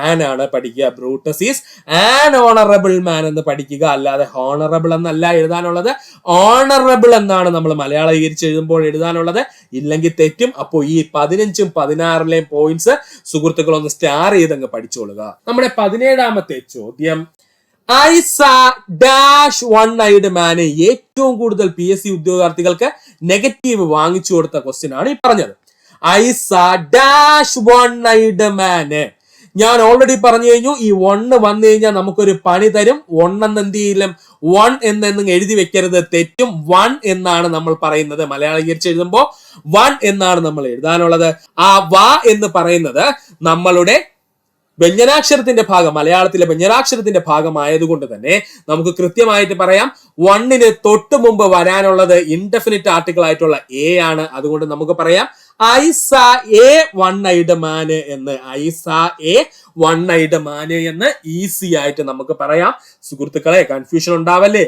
ആൻ ആണ് പഠിക്കുക. Brutus is an honourable man എന്ന് പഠിക്കുക. അല്ലാതെ ഹോണറബിൾ എന്നല്ല എഴുതാനുള്ളത്. ഓണറബിൾ എന്നാണ് നമ്മൾ മലയാളീകരിച്ച് എഴുതുമ്പോൾ എഴുതാനുള്ളത്. ഇല്ലെങ്കിൽ തെറ്റും. അപ്പോൾ ഈ 15ഉം 16ലെയും പോയിന്റ്സ് സുഹൃത്തുക്കൾ ഒന്ന് സ്റ്റാർ ചെയ്തങ്ങ് പഠിച്ചോളുക. നമ്മുടെ 17ാമത്തെ ചോദ്യം, ഐ സാ ഡാഷ് വൺ ഐഡ് മാന്. ഏറ്റവും കൂടുതൽ PSC ഉദ്യോഗാർത്ഥികൾക്ക് നെഗറ്റീവ് വാങ്ങിച്ചു കൊടുത്ത ക്വസ്റ്റ്യൻ ആണ് ഈ പറഞ്ഞത്. ഐ സാ ഡാഷ് വൺ ഐഡ് മാന്. ഞാൻ ഓൾറെഡി പറഞ്ഞു കഴിഞ്ഞു, ഈ 1 വന്നു കഴിഞ്ഞാൽ നമുക്കൊരു പണി തരും. 1 എന്ന് എന്ത് ചെയ്യില്ല, 1 എന്നും എഴുതി വെക്കരുത്, തെറ്റും. 1 എന്നാണ് നമ്മൾ പറയുന്നത്. മലയാളീകരിച്ച് എഴുതുമ്പോൾ 1 എന്നാണ് നമ്മൾ എഴുതാനുള്ളത്. ആ വാ എന്ന് പറയുന്നത് നമ്മളുടെ വ്യഞ്ജനാക്ഷരത്തിന്റെ ഭാഗം, മലയാളത്തിലെ വ്യഞ്ജനാക്ഷരത്തിന്റെ ഭാഗമായതുകൊണ്ട് തന്നെ നമുക്ക് കൃത്യമായിട്ട് പറയാം 1ന് തൊട്ട് മുമ്പ് വരാനുള്ളത് ഇൻഡെഫിനിറ്റ് ആർട്ടിക്കിൾ ആയിട്ടുള്ള എ ആണ്. അതുകൊണ്ട് നമുക്ക് പറയാം ഐ സാ എ വൺ ഐഡ് മാന് എന്ന്. ഐ സാ എ വൺ ഐഡ് മാന് എന്ന് ഈസി ആയിട്ട് നമുക്ക് പറയാം. സുഹൃത്തുക്കളെ, കൺഫ്യൂഷൻ ഉണ്ടാവല്ലേ?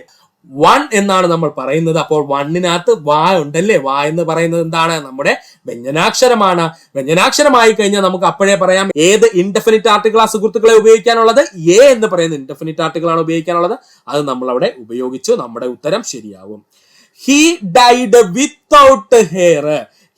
1 എന്നാണ് നമ്മൾ പറയുന്നത്. അപ്പോൾ 1നകത്ത് വാ ഉണ്ടല്ലേ? വാ എന്ന് പറയുന്നത് എന്താണ്? നമ്മുടെ വ്യഞ്ജനാക്ഷരമാണ്. വ്യഞ്ജനാക്ഷരമായി കഴിഞ്ഞാൽ നമുക്ക് അപ്പോഴേ പറയാം ഏത് ഇൻഡെഫിനിറ്റ് ആർട്ടിക്കിൾ ആ സുഹൃത്തുക്കളെ ഉപയോഗിക്കാനുള്ളത്. എ എന്ന് പറയുന്ന ഇൻഡെഫിനിറ്റ് ആർട്ടിക്കിൾ ആണ് ഉപയോഗിക്കാനുള്ളത്. അത് നമ്മൾ അവിടെ ഉപയോഗിച്ചു. നമ്മുടെ ഉത്തരം ശരിയാവും. He died without hair.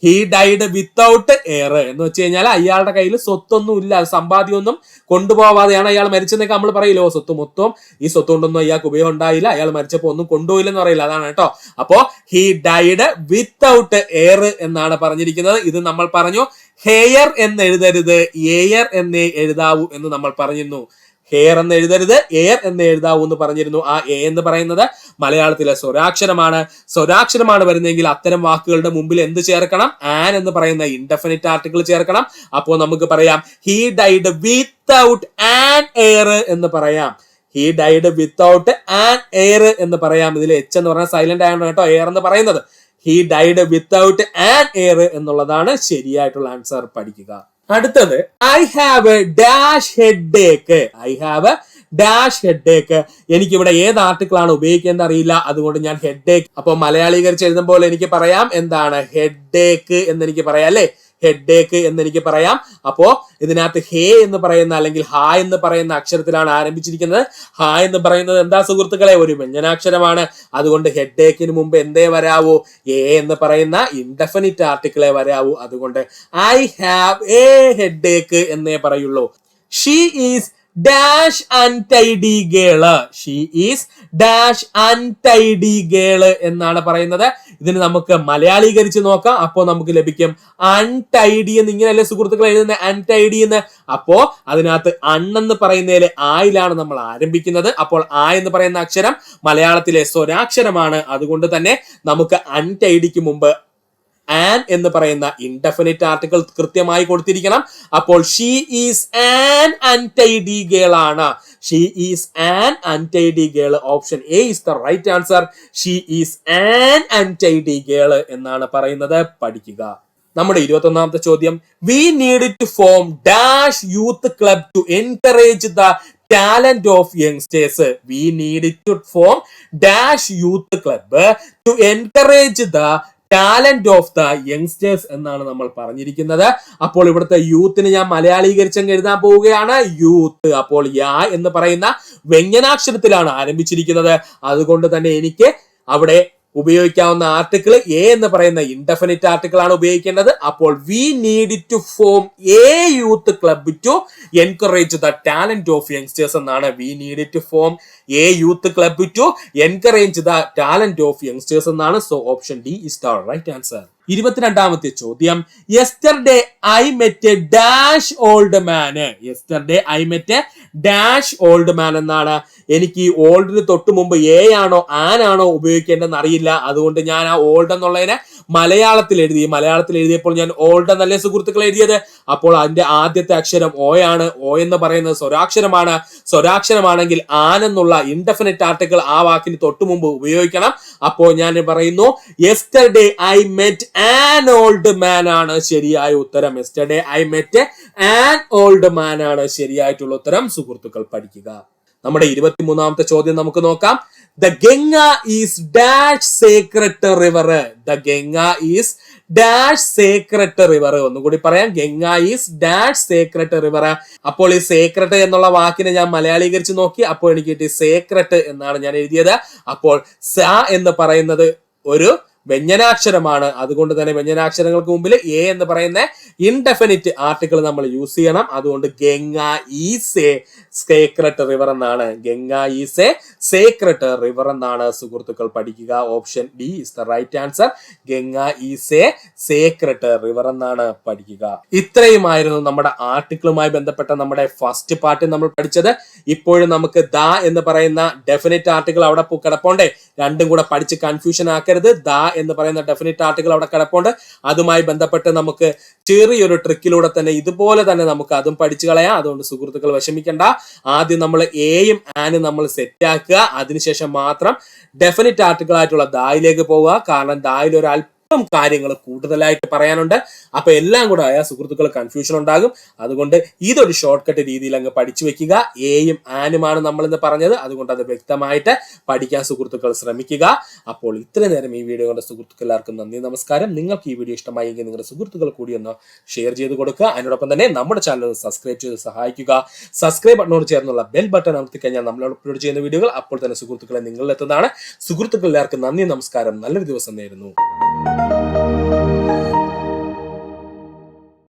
He died without air എന്ന് വെച്ച് കഴിഞ്ഞാൽ അയാളുടെ കയ്യിൽ സ്വത്തൊന്നും ഇല്ല, സമ്പാദ്യമൊന്നും കൊണ്ടുപോവാതെയാണ് അയാൾ മരിച്ചെന്നൊക്കെ നമ്മൾ പറയില്ലോ. സ്വത്ത് മൊത്തം ഈ സ്വത്ത് കൊണ്ടൊന്നും അയാൾക്ക് ഉപയോഗം ഉണ്ടായില്ല, അയാൾ മരിച്ചപ്പോ ഒന്നും കൊണ്ടുപോയില്ലെന്ന് പറയില്ല. അതാണ് കേട്ടോ. അപ്പോ ഹി ഡൈഡ് വിത്തൗട്ട് എയർ എന്നാണ് പറഞ്ഞിരിക്കുന്നത്. ഇത് നമ്മൾ പറഞ്ഞു ഹെയർ എന്ന് എഴുതരുത്, എയർ എന്നേ എഴുതാവൂ എന്ന് നമ്മൾ പറഞ്ഞിരുന്നു. ഹെയർ എന്ന് എഴുതരുത്, എയർ എന്ന് എഴുതാവൂ എന്ന് പറഞ്ഞിരുന്നു. ആ എ എന്ന് പറയുന്നത് മലയാളത്തിലെ സ്വരാക്ഷരമാണ്. സ്വരാക്ഷരമാണ് വരുന്നതെങ്കിൽ അത്തരം വാക്കുകളുടെ മുമ്പിൽ എന്ത് ചേർക്കണം? ആൻ എന്ന് പറയുന്ന ഇൻഡെഫിനിറ്റ് ആർട്ടിക്കിൾ ചേർക്കണം. അപ്പോൾ നമുക്ക് പറയാം he died without an air എന്ന് പറയാം. He died without an air എന്ന് പറയാം. ഇതിൽ എച്ച് എന്ന് പറഞ്ഞാൽ സൈലന്റ് ആയതുകൊണ്ട് കേട്ടോ എയർ എന്ന് പറയുന്നത്. He died without an air എന്നുള്ളതാണ് ശരിയായിട്ടുള്ള ആൻസർ. പഠിക്കുക. അടുത്തത് I have a dash headache. I have dash headache. എനിക്കിവിടെ ഏത് ആർട്ടിക്കിൾ ആണ് ഉപയോഗിക്കേണ്ടത് അറിയില്ല, അതുകൊണ്ട് ഞാൻ ഹെഡ് ഏക്ക്. അപ്പൊ മലയാളീകരിച്ച് എഴുതുമ്പോൾ എനിക്ക് പറയാം എന്താണ് ഹെഡ് ഏക്ക് എന്ന് എനിക്ക് പറയാം അല്ലെ, ഹെഡ് ഏക്ക് എന്ന് എനിക്ക് പറയാം. അപ്പോ ഇതിനകത്ത് ഹേ എന്ന് പറയുന്ന അല്ലെങ്കിൽ ഹാ എന്ന് പറയുന്ന അക്ഷരത്തിലാണ് ആരംഭിച്ചിരിക്കുന്നത്. ഹാ എന്ന് പറയുന്നത് എന്താ സുഹൃത്തുക്കളെ, ഒരു വ്യഞ്ജനാക്ഷരമാണ്. അതുകൊണ്ട് ഹെഡ് ഏക്കിന് മുമ്പ് എന്തേ വരാവൂ, എ എന്ന് പറയുന്ന ഇൻഡെഫിനിറ്റ് ആർട്ടിക്കിളെ വരാവൂ. അതുകൊണ്ട് ഐ ഹാവ് എ ഹെഡ് ഏക്ക് എന്നേ പറയുള്ളൂ. She is dash untidy girl. She is dash untidy girl എന്നാണ് പറയുന്നത്. ഇതിന് നമുക്ക് മലയാളീകരിച്ച് നോക്കാം. അപ്പോൾ നമുക്ക് ലഭിക്കും അൺടൈഡി എന്ന്. ഇങ്ങനെയല്ലേ സുഹൃത്തുക്കൾ എഴുതുന്ന അൺടൈഡി എന്ന്. അപ്പോ അതിനകത്ത് അണ്ണെന്ന് പറയുന്നതിൽ ആയിലാണ് നമ്മൾ ആരംഭിക്കുന്നത്. അപ്പോൾ ആ എന്ന് പറയുന്ന അക്ഷരം മലയാളത്തിലെ സ്വരാക്ഷരമാണ്. അതുകൊണ്ട് തന്നെ നമുക്ക് അൺടൈഡിക്ക് മുമ്പ് ആൻ എന്ന് പറയുന്ന ഇൻഡെഫിനിറ്റ് ആർട്ടിക്കിൾ കൃത്യമായി കൊടുത്തിരിക്കണം. അപ്പോൾ she is an untidy girl ആണ്. She is an untidy girl. Option A is the right answer. She is an untidy girl എന്നാണ് പറയുന്നത്. പഠിക്കുക. നമ്മുടെ 21ാമത്തെ ചോദ്യം, we need to form dash youth club to encourage the talent of youngsters. We need to form dash youth club to encourage the talent of the youngsters എന്നാണ് നമ്മൾ പറഞ്ഞിരിക്കുന്നത്. അപ്പോൾ ഇവിടുത്തെ യൂത്തിന് ഞാൻ മലയാളീകരിച്ചങ്ങ് എഴുതാൻ പോവുകയാണ്. യൂത്ത്. അപ്പോൾ യാ എന്ന് പറയുന്ന വ്യഞ്ജനാക്ഷരത്തിലാണ് ആരംഭിച്ചിരിക്കുന്നത്. അതുകൊണ്ട് തന്നെ എനിക്ക് അവിടെ ഉപയോഗിക്കാവുന്ന ആർട്ടിക്കിൾ എ എന്ന് പറയുന്ന ഇൻഡെഫിനിറ്റ് ആർട്ടിക്കിൾ ആണ് ഉപയോഗിക്കേണ്ടത്. അപ്പോൾ we need to form a youth club to encourage the talent of youngsters എന്നാണ്. We need to form a youth club to encourage the talent of youngsters എന്നാണ്. So option D is the right answer. 22ാമത്തെ ചോദ്യം, yesterday I met a dash old man. Yesterday I met a dash old man എന്നാണ്. എനിക്ക് ഈ ഓൾഡിന് തൊട്ട് മുമ്പ് A ആണോ an ആണോ ഉപയോഗിക്കേണ്ടതെന്ന് അറിയില്ല. അതുകൊണ്ട് ഞാൻ ആ ഓൾഡ് എന്നുള്ളതിനെ മലയാളത്തിൽ എഴുതിയപ്പോൾ ഞാൻ ഓൾഡ് എന്നല്ലേ സുഹൃത്തുക്കൾ എഴുതിയത്. അപ്പോൾ അതിന്റെ ആദ്യത്തെ അക്ഷരം ഓ ആണ്. ഓ എന്ന് പറയുന്നത് സ്വരാക്ഷരമാണ്. സ്വരാക്ഷരമാണെങ്കിൽ ആൻ എന്നുള്ള ഇൻഡെഫിനിറ്റ് ആർട്ടിക്കിൾ ആ വാക്കിന് തൊട്ട് മുമ്പ് ഉപയോഗിക്കണം. അപ്പോൾ ഞാൻ പറയുന്നു yesterday I met an old man ആണ് ശരിയായ ഉത്തരം. Yesterday I met an old man ആണ് ശരിയായിട്ടുള്ള ഉത്തരം. സുഹൃത്തുക്കൾ പഠിക്കുക. നമ്മുടെ 23ാമത്തെ ചോദ്യം നമുക്ക് നോക്കാം. The Ganga is dash sacred river. The Ganga is dash sacred river. ഒന്നുകൂടി പറയാം, Ganga is dash sacred river. അപ്പോൾ ഈ സേക്രട്ട് എന്നുള്ള വാക്കിനെ ഞാൻ മലയാളീകരിച്ച് നോക്കി. അപ്പോൾ എനിക്ക് കിട്ടി സേക്രട്ട് എന്നാണ് ഞാൻ എഴുതിയത്. അപ്പോൾ സ എന്ന് പറയുന്നത് ഒരു വ്യഞ്ജനാക്ഷരമാണ്. അതുകൊണ്ട് തന്നെ വ്യഞ്ജനാക്ഷരങ്ങൾക്ക് മുമ്പിൽ എ എന്ന് പറയുന്ന ഇൻഡെഫിനിറ്റ് ആർട്ടിക്കിൾ നമ്മൾ യൂസ് ചെയ്യണം. അതുകൊണ്ട് Ganga is a sacred river എന്നാണ്. Ganga is a sacred river എന്നാണ് സുഹൃത്തുക്കൾ പഠിക്കുക. Option D is the right answer. Ganga is a sacred river എന്നാണ് പഠിക്കുക. ഇത്രയുമായിരുന്നു നമ്മുടെ ആർട്ടിക്കിളുമായി ബന്ധപ്പെട്ട നമ്മുടെ ഫസ്റ്റ് പാർട്ട് നമ്മൾ പഠിച്ചത്. ഇപ്പോഴും നമുക്ക് ദ എന്ന് പറയുന്ന ഡെഫിനിറ്റ് ആർട്ടിക്കിൾ അവിടെ കിടപ്പുണ്ടേ. രണ്ടും കൂടെ പഠിച്ച് കൺഫ്യൂഷൻ ആക്കരുത്. ദ എന്ന് പറയുന്ന ഡെഫിനിറ്റ് ആർട്ടിക്കിൾ അവിടെ കിടപ്പുണ്ട്. അതുമായി ബന്ധപ്പെട്ട് നമുക്ക് ചെറിയൊരു ട്രിക്കിലൂടെ തന്നെ ഇതുപോലെ തന്നെ നമുക്ക് അതും പഠിച്ചു കളയാം. അതുകൊണ്ട് സുഹൃത്തുക്കൾ വിഷമിക്കണ്ട. ആദ്യം നമ്മൾ എയും ആനും നമ്മൾ സെറ്റ് ആക്കുക. അതിനുശേഷം മാത്രം ഡെഫിനിറ്റ് ആർട്ടിക്കിൾ ആയിട്ടുള്ള ദായിലേക്ക് പോവുക. കാരണം ദായിൽ ഒരു അല്പം കാര്യങ്ങൾ കൂടുതലായിട്ട് പറയാനുണ്ട്. അപ്പൊ എല്ലാം കൂടെ ആയ സുഹൃത്തുക്കൾ കൺഫ്യൂഷൻ ഉണ്ടാകും. അതുകൊണ്ട് ഇതൊരു ഷോർട്ട് കട്ട് രീതിയിൽ അങ്ങ് പഠിച്ചു വെക്കുക. എയും ആനുമാണ് നമ്മൾ ഇന്ന് പറഞ്ഞത്. അതുകൊണ്ട് അത് വ്യക്തമായിട്ട് പഠിക്കാൻ സുഹൃത്തുക്കൾ ശ്രമിക്കുക. അപ്പോൾ ഇത്ര നേരം ഈ വീഡിയോ കണ്ട സുഹൃത്തുക്കൾ എല്ലാവർക്കും നന്ദി, നമസ്കാരം. നിങ്ങൾക്ക് ഈ വീഡിയോ ഇഷ്ടമായെങ്കിൽ നിങ്ങളുടെ സുഹൃത്തുക്കൾ കൂടി ഒന്ന് ഷെയർ ചെയ്ത് കൊടുക്കുക. അതിനോടൊപ്പം തന്നെ നമ്മുടെ ചാനൽ ഒന്ന് സബ്സ്ക്രൈബ് ചെയ്ത് സഹായിക്കുക. സബ്സ്ക്രൈബ് ബട്ടണോട് ചേർന്നുള്ള ബെൽ ബട്ടൺ അമർത്തി കഴിഞ്ഞാൽ നമ്മൾ അപ്ലോഡ് ചെയ്യുന്ന വീഡിയോകൾ അപ്പോൾ തന്നെ സുഹൃത്തുക്കളെ നിങ്ങളിൽ എത്തുന്നതാണ്. സുഹൃത്തുക്കൾ എല്ലാവർക്കും നന്ദി, നമസ്കാരം. നല്ലൊരു ദിവസം നേരുന്നു.